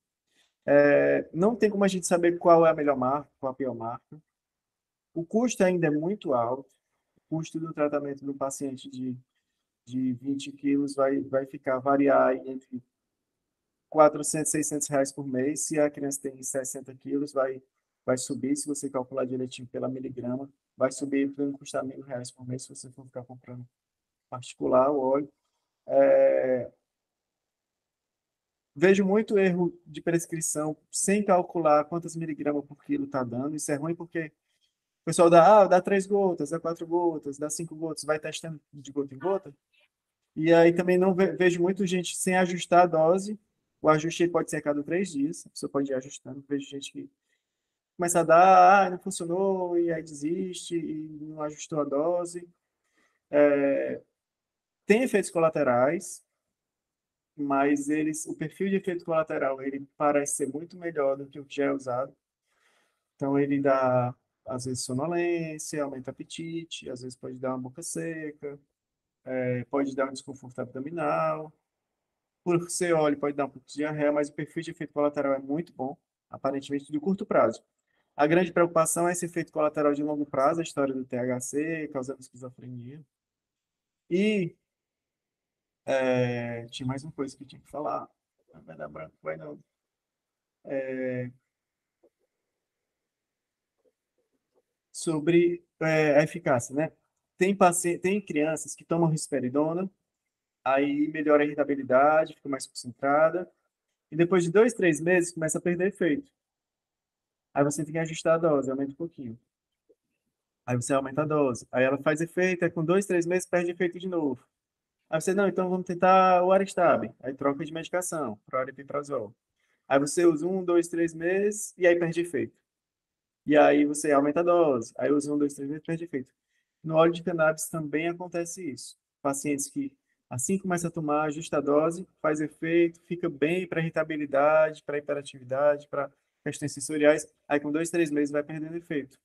Não tem como a gente saber qual é a melhor marca, qual a pior marca. O custo ainda é muito alto. O custo do tratamento do paciente de 20 quilos vai variar entre 400, 600 reais por mês. Se a criança tem 60 quilos, vai subir. Se você calcular direitinho pela miligrama, vai subir para não custar R$ 1.000 por mês se você for ficar comprando particular o óleo. Vejo muito erro de prescrição sem calcular quantas miligramas por quilo está dando. Isso é ruim porque o pessoal dá 3 gotas, dá 4 gotas, dá 5 gotas, vai testando de gota em gota. E aí também não vejo muito gente sem ajustar a dose. O ajuste pode ser a cada 3 dias, a pessoa pode ir ajustando. Vejo gente que começa a dar, não funcionou, e aí desiste, e não ajustou a dose. Tem efeitos colaterais, mas o perfil de efeito colateral, ele parece ser muito melhor do que o que já é usado. Então, ele dá, às vezes, sonolência, aumenta o apetite, às vezes pode dar uma boca seca, pode dar um desconforto abdominal. Por ser óleo, pode dar um pouco de diarreia, mas o perfil de efeito colateral é muito bom, aparentemente de curto prazo. A grande preocupação é esse efeito colateral de longo prazo, a história do THC, causando esquizofrenia. E tinha mais uma coisa que eu tinha que falar. Não vai dar branco, vai não. Sobre a eficácia, né? Tem crianças que tomam risperidona, aí melhora a irritabilidade, fica mais concentrada, e depois de 2, 3 meses começa a perder efeito. Aí você tem que ajustar a dose, aumenta um pouquinho. Aí você aumenta a dose. Aí ela faz efeito, aí com 2, 3 meses perde efeito de novo. Aí você, não, então vamos tentar o Aristab. Aí troca de medicação para o aripiprazol. Aí você usa 1, 2, 3 meses e aí perde efeito. E aí você aumenta a dose. Aí usa 1, 2, 3 meses e perde efeito. No óleo de cannabis também acontece isso. pacientes que, assim que começa a tomar, ajusta a dose, faz efeito, fica bem para irritabilidade, para hiperatividade, para questões sensoriais, aí com 2, 3 meses vai perdendo efeito.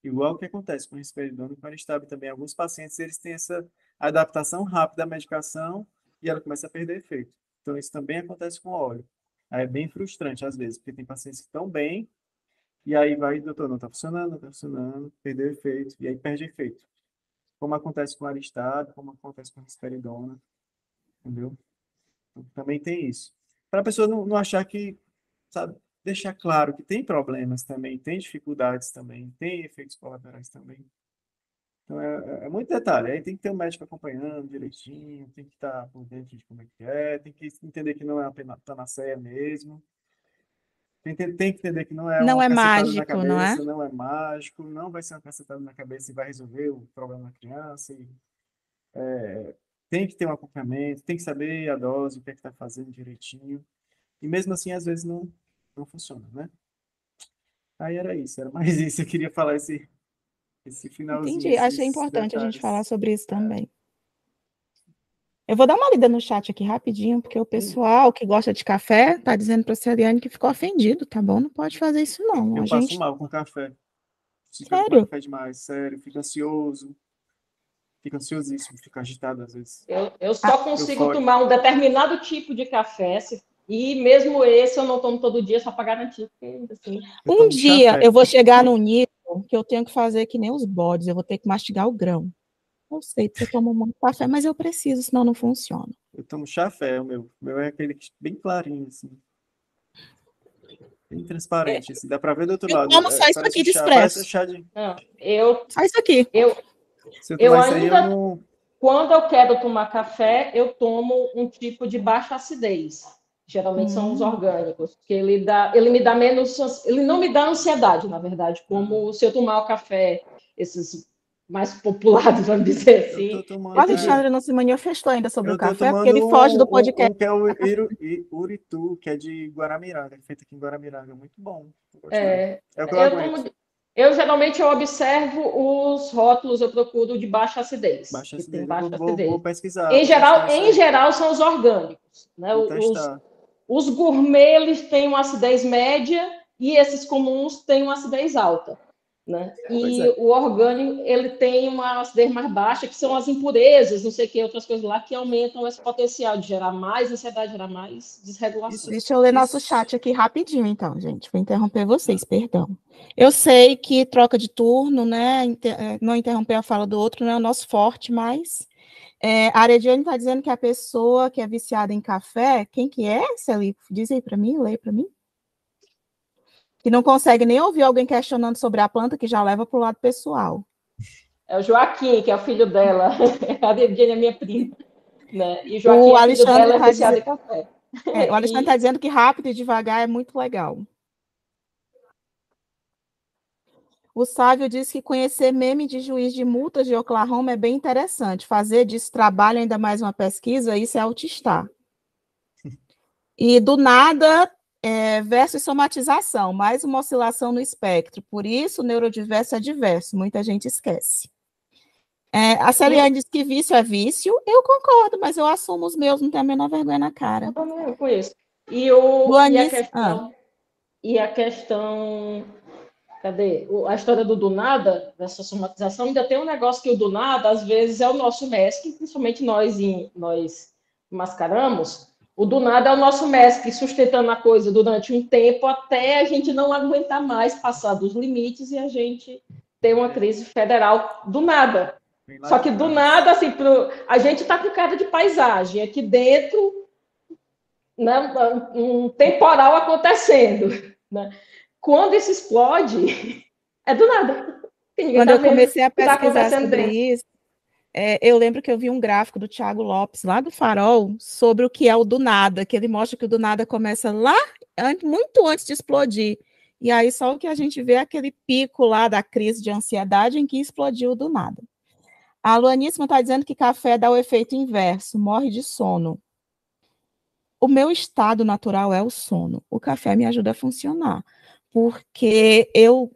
Igual o que acontece com risperidona e com aristab também. Alguns pacientes, eles têm essa adaptação rápida à medicação e ela começa a perder efeito. Então, isso também acontece com óleo. Aí é bem frustrante, às vezes, porque tem pacientes que estão bem, e aí vai, doutor, não está funcionando, não está funcionando, perdeu efeito, e aí perde efeito. Como acontece com aristab, como acontece com risperidona, entendeu? Então, também tem isso. Para a pessoa não achar que, sabe, deixar claro que tem problemas também, tem dificuldades também, tem efeitos colaterais também. Então, é muito detalhe. Aí tem que ter um médico acompanhando direitinho, tem que estar por dentro de como é que é, tem que entender que não é uma panaceia mesmo, tem que entender que não é Não uma é cacetada na mágico, não é? cabeça, não é mágico, não vai ser uma cacetada na cabeça e vai resolver o problema da criança. Tem que ter um acompanhamento, tem que saber a dose, o que é que está fazendo direitinho. E mesmo assim, às vezes não funciona, né? Aí era isso, era mais isso. Eu queria falar esse finalzinho, Entendi. Achei esses importante a gente falar detalhes. sobre isso também. Eu vou dar uma lida no chat aqui rapidinho, porque o pessoal que gosta de café tá dizendo para a Celiane que ficou ofendido, tá bom? Não pode fazer isso, não. Eu A passo gente. mal com café. Fica tomando Sério? café demais, sério. Fico ansioso. Fico ansiosíssimo, fico agitado às vezes. Eu só consigo Eufórico. tomar um determinado tipo de café, e mesmo esse eu não tomo todo dia, só para garantir, porque assim. Eu Um tomo dia chafé. eu vou chegar num nível que eu tenho que fazer que nem os bodes, eu vou ter que mastigar o grão. Eu sei, porque eu tomo muito café, mas eu preciso, senão não funciona. Eu tomo chafé, o meu. O meu é aquele bem clarinho, assim. Bem transparente, assim. Dá pra ver do outro Eu lado. tomo só isso Parece aqui um de chá. Parece um expresso. chá de... Não, Só isso aqui. eu, Se eu eu tomar isso aí, eu ainda, não... quando eu quero tomar café, eu tomo um tipo de baixa acidez. Geralmente são os orgânicos, que ele me dá menos, ele não me dá ansiedade, na verdade, como se eu tomar o café, esses mais populares, vamos dizer Eu tô assim. O tomando... Alexandre não se manifestou ainda sobre o Eu tô café, porque tomando ele foge do um podcast. que é o Uritu, que é de Guaramiranga, feito aqui em Guaramiranga. Muito bom. Eu gostei. É o que eu Eu aguento. tomo, eu geralmente eu observo os rótulos, eu procuro de baixa acidez, Baixa que tem acidez. Eu baixa vou acidez. pesquisar, vou testar isso Em aí. geral são os orgânicos, né? Vou testar. Os gourmet eles têm uma acidez média e esses comuns têm uma acidez alta, né? Pois E é. o orgânico ele tem uma acidez mais baixa, que são as impurezas, não sei o que, outras coisas lá que aumentam esse potencial de gerar mais ansiedade, gerar mais desregulação. Isso, Deixa eu ler nosso isso. chat aqui rapidinho, então, gente. Vou interromper vocês, perdão. Eu sei que troca de turno, né? Não interromper a fala do outro não é o nosso forte, mas a Arediane está dizendo que a pessoa que é viciada em café, quem que é, Celi? Diz aí para mim, lê para mim. Que não consegue nem ouvir alguém questionando sobre a planta, que já leva para o lado pessoal. É o Joaquim, que é o filho dela. A Virgínia é minha prima. Né? E o Joaquim O é filho Alexandre dela, é está viciado dizendo, em café. o Alexandre tá dizendo que rápido e devagar é muito legal. O Sávio diz que conhecer meme de juiz de multas de Oklahoma é bem interessante. Fazer disso trabalho, ainda mais uma pesquisa, isso é autistar. E do nada, versus somatização, mais uma oscilação no espectro. Por isso, o neurodiverso é diverso. Muita gente esquece. A Celiane diz que vício é vício. Eu concordo, mas eu assumo os meus, não tenho a menor vergonha na cara. Eu conheço. E a questão cadê? A história do nada, dessa somatização, ainda tem um negócio que o do nada, às vezes, é o nosso mestre, principalmente nós mascaramos. O do nada é o nosso mestre sustentando a coisa durante um tempo até a gente não aguentar mais passar dos limites e a gente ter uma crise federal do nada. Só que do nada, assim, a gente está com cara de paisagem aqui dentro, né, um temporal acontecendo, né? Quando isso explode, é do nada. Ninguém Quando está eu vendo o comecei a que está pesquisar acontecendo sobre dentro. isso, eu lembro que eu vi um gráfico do Thiago Lopes, lá do Farol, sobre o que é o do nada, que ele mostra que o do nada começa lá, muito antes de explodir. E aí só o que a gente vê é aquele pico lá da crise de ansiedade em que explodiu do nada. A Luaníssima está dizendo que café dá o efeito inverso, morre de sono. O meu estado natural é o sono. O café me ajuda a funcionar, porque eu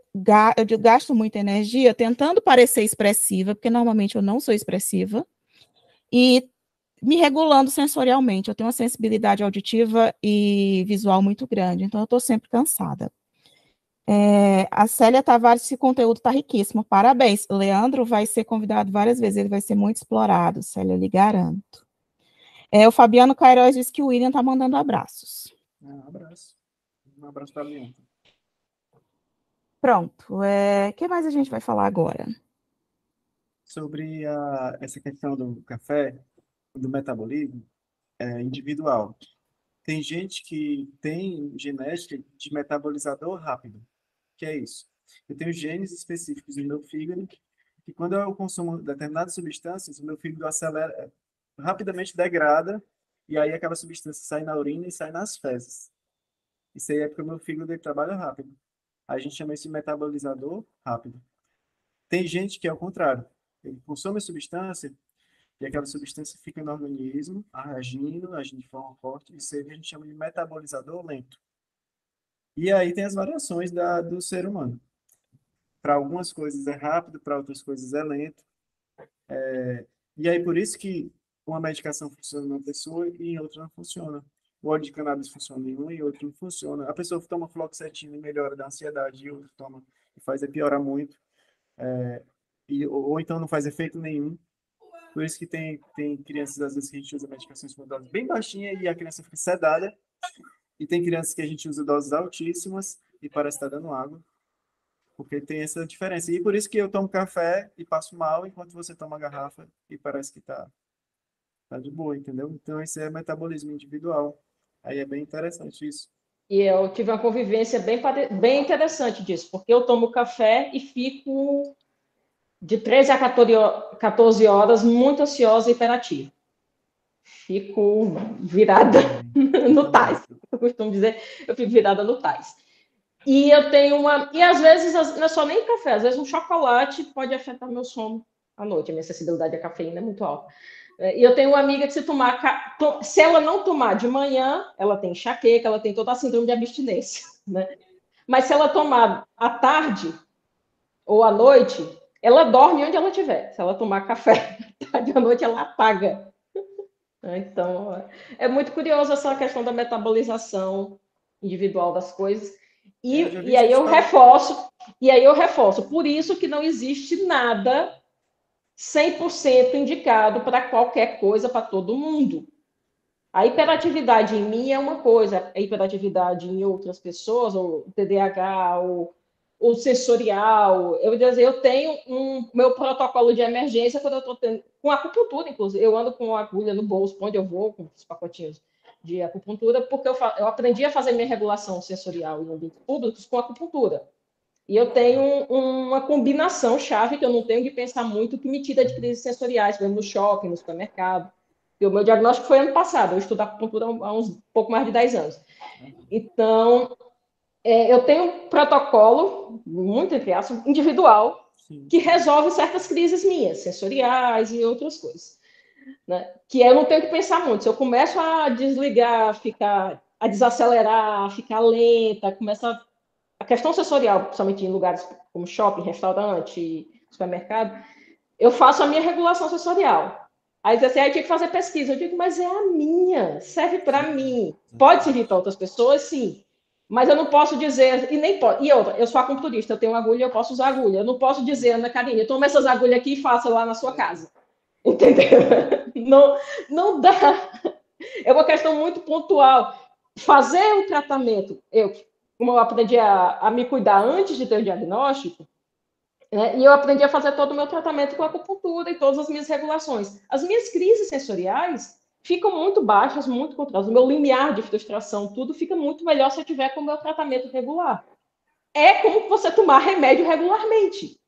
gasto muita energia tentando parecer expressiva, porque normalmente eu não sou expressiva, e me regulando sensorialmente. Eu tenho uma sensibilidade auditiva e visual muito grande, então eu estou sempre cansada. A Célia Tavares, esse conteúdo está riquíssimo, parabéns. O Leandro vai ser convidado várias vezes, ele vai ser muito explorado, Célia, eu lhe garanto. O Fabiano Queiroz disse que o William está mandando abraços. Um abraço. Um abraço para a Leandro. Pronto. O que mais a gente vai falar agora? Sobre essa questão do café, do metabolismo individual. Tem gente que tem genética de metabolizador rápido. Que é isso? Eu tenho genes específicos no meu fígado que quando eu consumo determinadas substâncias, o meu fígado acelera, rapidamente degrada, e aí aquela substância sai na urina e sai nas fezes. Isso aí é porque o meu fígado ele trabalha rápido. A gente chama isso de metabolizador rápido. Tem gente que é o contrário. Ele consome a substância e aquela substância fica no organismo, agindo de forma forte. Isso aí a gente chama de metabolizador lento. E aí tem as variações do ser humano. Para algumas coisas é rápido, para outras coisas é lento. E aí por isso que uma medicação funciona numa pessoa e em outra não funciona. O óleo de cannabis funciona em uma e outra não funciona. A pessoa toma fluoxetina e melhora da ansiedade, e outra toma e faz piorar muito. Ou então não faz efeito nenhum. Por isso que tem crianças, às vezes, que a gente usa medicações com dose bem baixinha e a criança fica sedada. E tem crianças que a gente usa doses altíssimas e parece estar dando água. Porque tem essa diferença. E por isso que eu tomo café e passo mal, enquanto você toma garrafa e parece que tá de boa, entendeu? Então, esse é metabolismo individual. Aí é bem interessante isso. E eu tive uma convivência bem interessante disso, porque eu tomo café e fico de 13 a 14 horas muito ansiosa e hiperativa. Fico virada no tais. Eu costumo dizer, eu fico virada no tais. E eu tenho uma. E às vezes, não é só nem café, às vezes um chocolate pode afetar meu sono à noite. A minha sensibilidade à cafeína é muito alta. E eu tenho uma amiga que se ela não tomar de manhã, ela tem enxaqueca, ela tem toda a síndrome de abstinência, né? Mas se ela tomar à tarde ou à noite, ela dorme onde ela estiver. Se ela tomar café à tarde ou à noite, ela apaga. Então, é muito curioso essa questão da metabolização individual das coisas. E aí eu reforço, por isso que não existe nada 100% indicado para qualquer coisa, para todo mundo. A hiperatividade em mim é uma coisa, a hiperatividade em outras pessoas, ou TDAH, ou sensorial. Eu tenho meu protocolo de emergência quando eu estou tendo, com acupuntura, inclusive. Eu ando com agulha no bolso, onde eu vou, com os pacotinhos de acupuntura, porque eu aprendi a fazer minha regulação sensorial em ambientes públicos com acupuntura. E eu tenho uma combinação chave que eu não tenho que pensar muito, que me tira de crises sensoriais, por exemplo, no shopping, no supermercado. E o meu diagnóstico foi ano passado, eu estudo acupuntura há uns pouco mais de 10 anos. Então, eu tenho um protocolo, muito entre aspas, individual, que resolve certas crises minhas, sensoriais e outras coisas. Né? Que eu não tenho que pensar muito. Se eu começo a desligar, a desacelerar, ficar lenta, começa a questão sensorial, principalmente em lugares como shopping, restaurante, supermercado, eu faço a minha regulação sensorial. Aí diz assim, aí tinha que fazer pesquisa. Eu digo, mas é a minha, serve para mim. Pode servir para outras pessoas, sim. Mas eu não posso dizer, e nem pode. E outra, eu sou acupunturista, eu tenho agulha, eu posso usar agulha. Eu não posso dizer, Ana Karine, toma essas agulhas aqui e faça lá na sua casa. Entendeu? Não dá. É uma questão muito pontual. Fazer o tratamento, como eu aprendi a me cuidar antes de ter o diagnóstico, né, e eu aprendi a fazer todo o meu tratamento com acupuntura e todas as minhas regulações. As minhas crises sensoriais ficam muito baixas, muito controladas. O meu limiar de frustração, tudo fica muito melhor se eu tiver com o meu tratamento regular. É como você tomar remédio regularmente.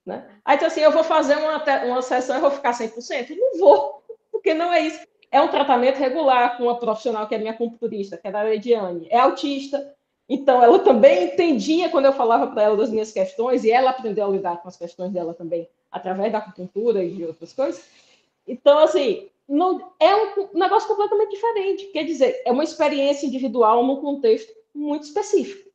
Né? Aí, então, assim, eu vou fazer uma sessão e vou ficar 100%? Não vou, porque não é isso. É um tratamento regular com uma profissional que é minha acupunturista, que é a Ediane. É autista, então ela também entendia quando eu falava para ela das minhas questões, e ela aprendeu a lidar com as questões dela também, através da acupuntura e de outras coisas. Então, assim, não, é um negócio completamente diferente. Quer dizer, é uma experiência individual num contexto muito específico.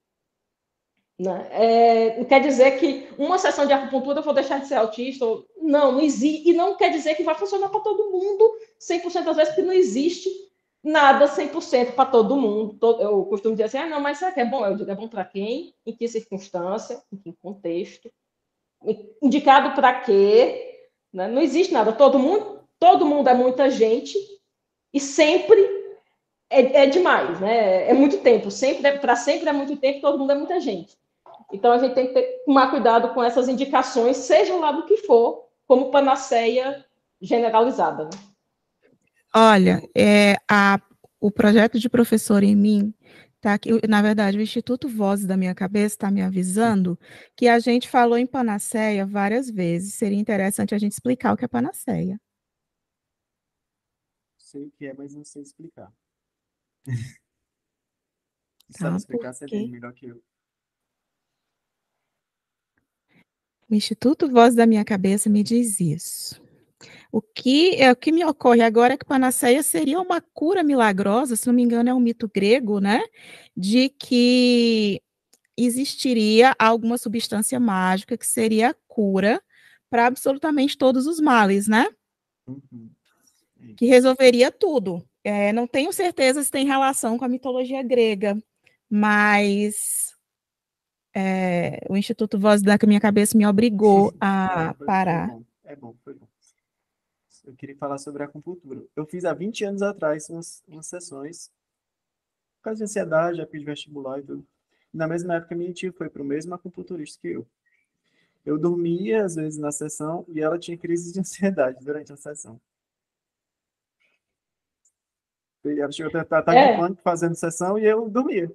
Né? Não quer dizer que uma sessão de acupuntura eu vou deixar de ser autista. Não, não existe. E não quer dizer que vai funcionar para todo mundo 100% das vezes, porque não existe nada 100% para todo mundo. Eu costumo dizer assim, não, mas será que é bom? Eu digo, é bom para quem? Em que circunstância? Em que contexto? Indicado para quê? Né? Não existe nada. Todo mundo é muita gente e sempre é demais, né? É muito tempo. Para sempre é muito tempo, todo mundo é muita gente. Então, a gente tem que tomar cuidado com essas indicações, seja lá do que for, como panaceia generalizada. Né? Olha, o projeto de professor em mim, tá aqui, na verdade, o Instituto Vozes da Minha Cabeça está me avisando que a gente falou em panaceia várias vezes. Seria interessante a gente explicar o que é panaceia. Sei o que é, mas não sei explicar. Sabe Tá? explicar, você entende Porque melhor que eu. o Instituto Voz da Minha Cabeça me diz isso. O que me ocorre agora é que panaceia seria uma cura milagrosa, se não me engano, é um mito grego, né? De que existiria alguma substância mágica que seria a cura para absolutamente todos os males, né? Uhum. Que resolveria tudo. Não tenho certeza se tem relação com a mitologia grega, mas o Instituto Voz da Minha Cabeça me obrigou a Foi parar. bom. É bom, foi bom. Eu queria falar sobre a acupuntura. Eu fiz há 20 anos atrás umas sessões, por causa de ansiedade, época de vestibular e tudo. Na mesma época, minha tia foi para o mesmo acupunturista que eu. Eu dormia, às vezes, na sessão e ela tinha crise de ansiedade durante a sessão. E ela chegou a ter ataque de pânico fazendo sessão e eu dormia.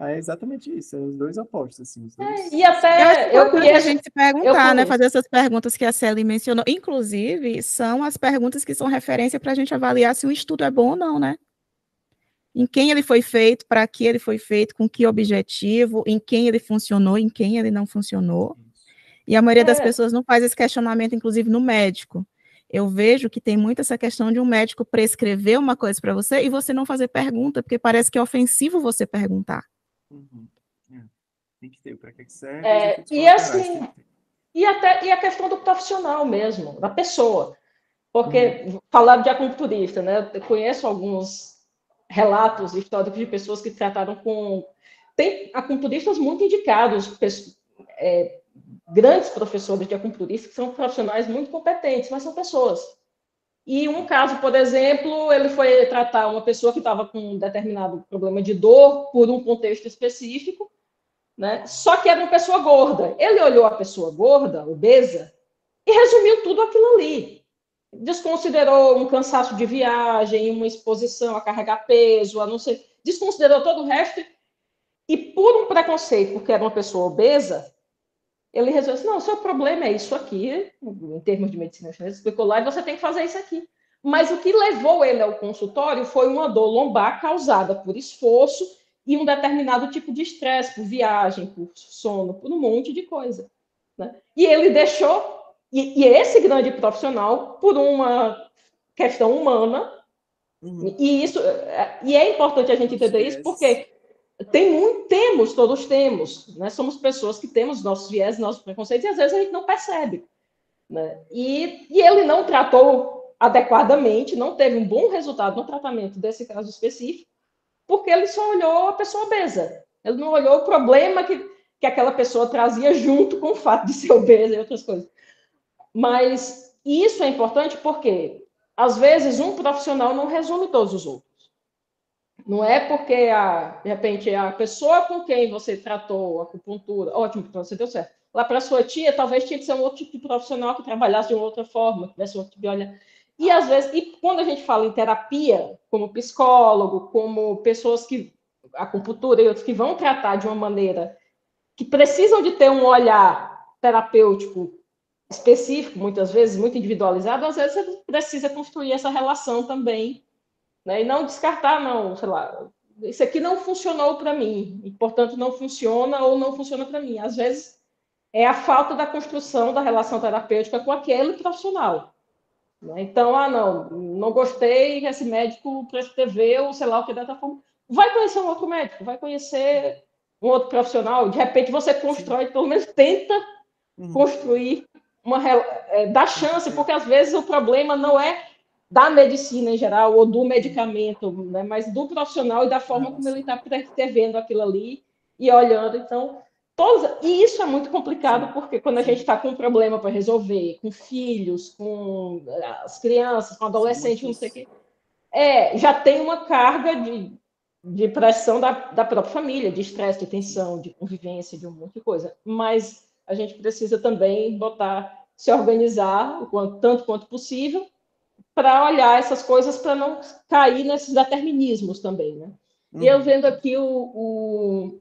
É exatamente isso, é os dois opostos, assim, os dois. E Eu acho até importante a gente se eu perguntar, né? conheço. Fazer essas perguntas que a Celi mencionou. Inclusive, são as perguntas que são referência para a gente avaliar se um estudo é bom ou não, né? Em quem ele foi feito, para que ele foi feito, com que objetivo, em quem ele funcionou, em quem ele não funcionou. E a maioria das pessoas não faz esse questionamento, inclusive no médico. Eu vejo que tem muito essa questão de um médico prescrever uma coisa para você e você não fazer pergunta, porque parece que é ofensivo você perguntar. Uhum. É. Tem que ter, para que serve os efeitos E colaterais, tem assim, que ter. e a questão do profissional mesmo, da pessoa. Uhum. Porque, falar de acupunturista, né? Eu conheço alguns relatos históricos de pessoas que trataram com. Tem acupunturistas muito indicados, grandes professores de acupunturista, que são profissionais muito competentes, mas são pessoas. E um caso, por exemplo, ele foi tratar uma pessoa que estava com um determinado problema de dor por um contexto específico, né? Só que era uma pessoa gorda. Ele olhou a pessoa gorda, obesa, e resumiu tudo aquilo ali. Desconsiderou um cansaço de viagem, uma exposição a carregar peso, a não ser. Desconsiderou todo o resto e, por um preconceito, porque era uma pessoa obesa, ele resolveu assim: não, o seu problema é isso aqui, em termos de medicina chinesa, explicou lá, e você tem que fazer isso aqui. Mas o que levou ele ao consultório foi uma dor lombar causada por esforço e um determinado tipo de estresse, por viagem, por sono, por um monte de coisa. Né? E ele deixou, e esse grande profissional, por uma questão humana, Uhum. e é importante a gente Os entender isso, vieses. porque todos temos, né? Somos pessoas que temos nossos viés, nossos preconceitos, e às vezes a gente não percebe. Né? E ele não tratou adequadamente, não teve um bom resultado no tratamento desse caso específico, porque ele só olhou a pessoa obesa. Ele não olhou o problema que aquela pessoa trazia junto com o fato de ser obesa e outras coisas. Mas isso é importante porque, às vezes, um profissional não resume todos os outros. Não é porque, de repente, a pessoa com quem você tratou a acupuntura, ótimo, então você deu certo. Lá para sua tia, talvez tinha que ser um outro tipo de profissional que trabalhasse de uma outra forma, que tivesse outro tipo de olhar. E às vezes, e quando a gente fala em terapia, como psicólogo, como pessoas que, acupuntura e outros que vão tratar de uma maneira que precisam de ter um olhar terapêutico específico, muitas vezes, muito individualizado, às vezes você precisa construir essa relação também, né? E não descartar, não, sei lá, isso aqui não funcionou para mim, e portanto não funciona ou não funciona para mim. Às vezes é a falta da construção da relação terapêutica com aquele profissional. Né? Então, não gostei, esse médico prescreveu, sei lá o que dessa forma. Vai conhecer um outro médico, vai conhecer um outro profissional, de repente você constrói, pelo menos tenta construir dar chance, porque às vezes o problema não é da medicina em geral, ou do medicamento, né, mas do profissional e da forma como ele está percebendo aquilo ali e olhando. Então, e isso é muito complicado, porque quando a gente está com um problema para resolver, com filhos, com as crianças, com adolescentes, não sei o quê, já tem uma carga de pressão da própria família, de estresse, de tensão, de convivência, de um monte de coisa. Mas a gente precisa também se organizar tanto quanto possível para olhar essas coisas, para não cair nesses determinismos também, né? E eu vendo aqui o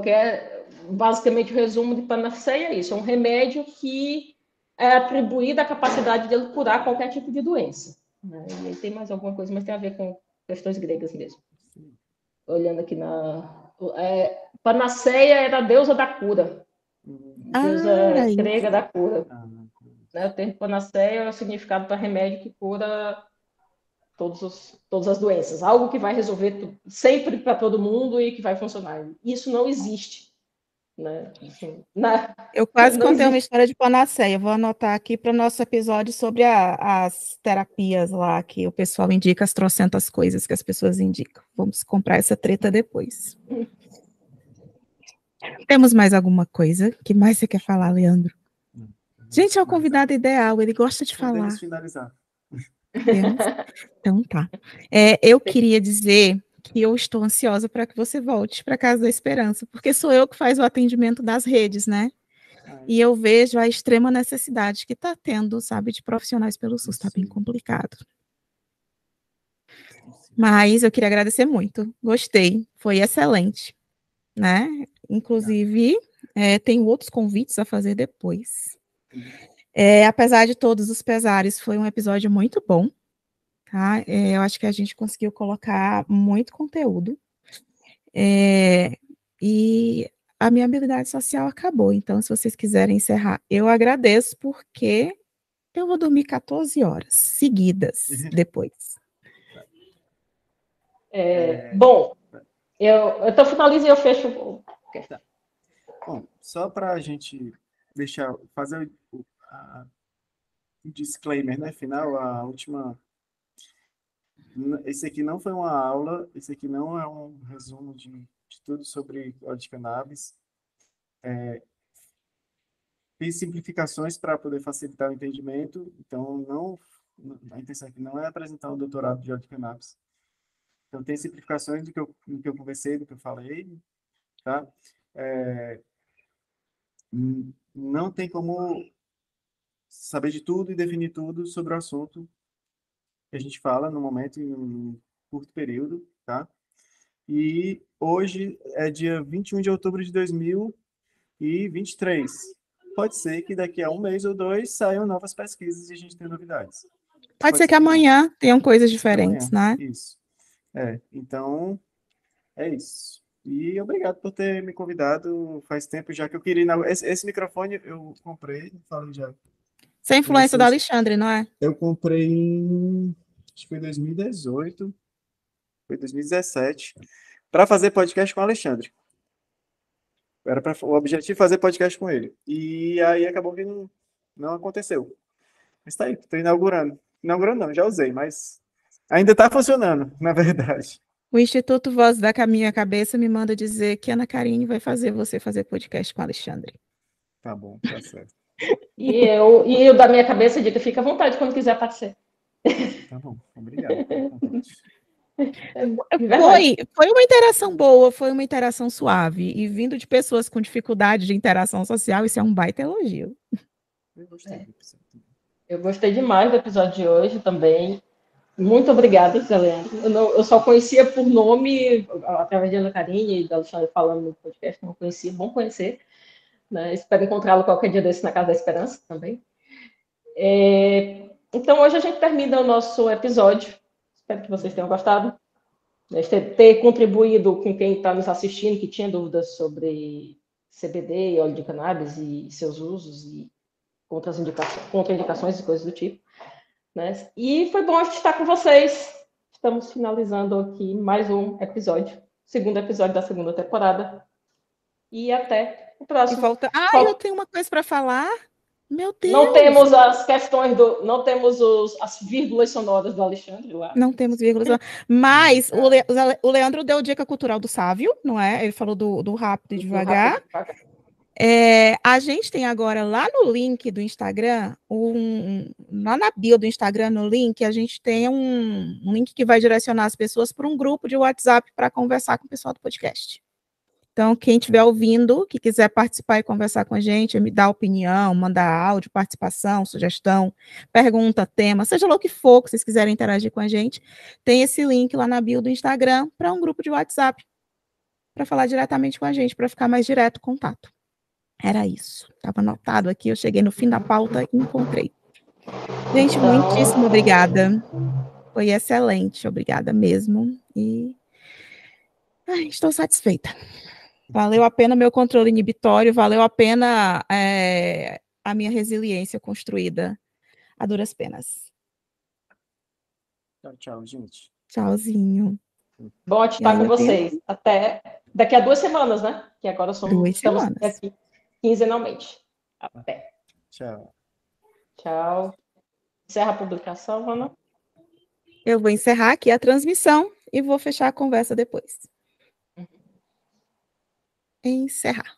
que é basicamente o resumo de Panaceia, é isso, é um remédio que é atribuído a capacidade de ele curar qualquer tipo de doença, né? E aí tem mais alguma coisa, mas tem a ver com questões gregas mesmo. Olhando aqui Panaceia era a deusa da cura, deusa grega da cura. Né? O termo panaceia é o significado para remédio que cura todas as doenças. Algo que vai resolver sempre para todo mundo e que vai funcionar. Isso não existe. Né? Eu quase contei uma história de panaceia. Vou anotar aqui para o nosso episódio sobre as terapias lá, que o pessoal indica, as trocentas coisas que as pessoas indicam. Vamos comprar essa treta depois. Temos mais alguma coisa? O que mais você quer falar, Leandro? Gente, é o convidado ideal, ele gosta de falar. Podemos finalizar. Então tá. Eu queria dizer que eu estou ansiosa para que você volte para Casa da Esperança, porque sou eu que faço o atendimento das redes, né? E eu vejo a extrema necessidade que está tendo, sabe, de profissionais pelo SUS. Está bem complicado. Mas eu queria agradecer muito. Gostei. Foi excelente, né? Inclusive, tenho outros convites a fazer depois. Apesar de todos os pesares, foi um episódio muito bom. Tá? Eu acho que a gente conseguiu colocar muito conteúdo. E a minha habilidade social acabou. Então, se vocês quiserem encerrar, eu agradeço, porque eu vou dormir 14 horas seguidas depois. Bom, então finalizo e eu fecho. Tá. Bom, só para a gente fazer o disclaimer, né, final, a última. Esse aqui não foi uma aula, esse aqui não é um resumo de tudo sobre óleo de cannabis. Fiz simplificações para poder facilitar o entendimento, então a intenção aqui não é apresentar um doutorado de óleo de cannabis. Então, tem simplificações do que eu conversei, do que eu falei, tá? Não tem como saber de tudo e definir tudo sobre o assunto que a gente fala no momento, em um curto período, tá? E hoje é dia 21 de outubro de 2023. Pode ser que daqui a um mês ou dois saiam novas pesquisas e a gente tenha novidades. Pode ser que amanhã tenham coisas diferentes, né? Isso. Então, é isso. E obrigado por ter me convidado. Faz tempo já que eu queria... Esse microfone eu comprei, falei já. Você é influência do Alexandre, não é? Eu comprei acho que foi em 2018, foi 2017, para fazer podcast com o Alexandre. O objetivo é fazer podcast com ele. E aí acabou que não aconteceu. Mas tá aí, estou inaugurando. Inaugurando não, já usei, mas ainda está funcionando, na verdade. O Instituto Voz da Minha Cabeça me manda dizer que Ana Karine vai fazer você fazer podcast com o Alexandre. Tá bom, tá certo. E eu da minha cabeça digo, fica à vontade quando quiser aparecer. Tá bom, obrigado. Foi uma interação boa, foi uma interação suave. E vindo de pessoas com dificuldade de interação social, isso é um baita elogio. Eu gostei demais do episódio de hoje também. Muito obrigada, Leandro. Eu só conhecia por nome, através de Ana Karine e da Alexandre falando no podcast, não conhecia, bom conhecer. Né? Espero encontrá-lo qualquer dia desse na Casa da Esperança também. Então, hoje a gente termina o nosso episódio. Espero que vocês tenham gostado. Ter contribuído com quem está nos assistindo, que tinha dúvidas sobre CBD e óleo de cannabis e seus usos e contraindicações e coisas do tipo. Né? E foi bom estar com vocês. Estamos finalizando aqui mais um episódio segundo episódio da segunda temporada. E até o próximo. volta. Eu tenho uma coisa para falar. Meu Deus! Não temos as questões não temos as vírgulas sonoras do Alexandre lá. Não temos vírgulas. Mas o Leandro deu dica cultural do Sávio, não é? Ele falou do rápido e devagar. A gente tem agora lá no link do Instagram, lá na bio do Instagram, no link, a gente tem um link que vai direcionar as pessoas para um grupo de WhatsApp para conversar com o pessoal do podcast. Então, quem estiver ouvindo, que quiser participar e conversar com a gente, me dar opinião, mandar áudio, participação, sugestão, pergunta, tema, seja lá o que for que vocês quiserem interagir com a gente, tem esse link lá na bio do Instagram para um grupo de WhatsApp, para falar diretamente com a gente, para ficar mais direto o contato. Era isso. Estava anotado aqui, eu cheguei no fim da pauta e encontrei. Gente, muitíssimo obrigada. Foi excelente, obrigada mesmo. E estou satisfeita. Valeu a pena meu controle inibitório, valeu a pena a minha resiliência construída a duras penas. Tchau, gente. Tchauzinho. Bom estar com vocês. Até daqui a 2 semanas, né? Que agora estamos aqui quinzenalmente. Até. Tchau. Tchau. Encerra a publicação, Ana. Eu vou encerrar aqui a transmissão e vou fechar a conversa depois. Encerrar.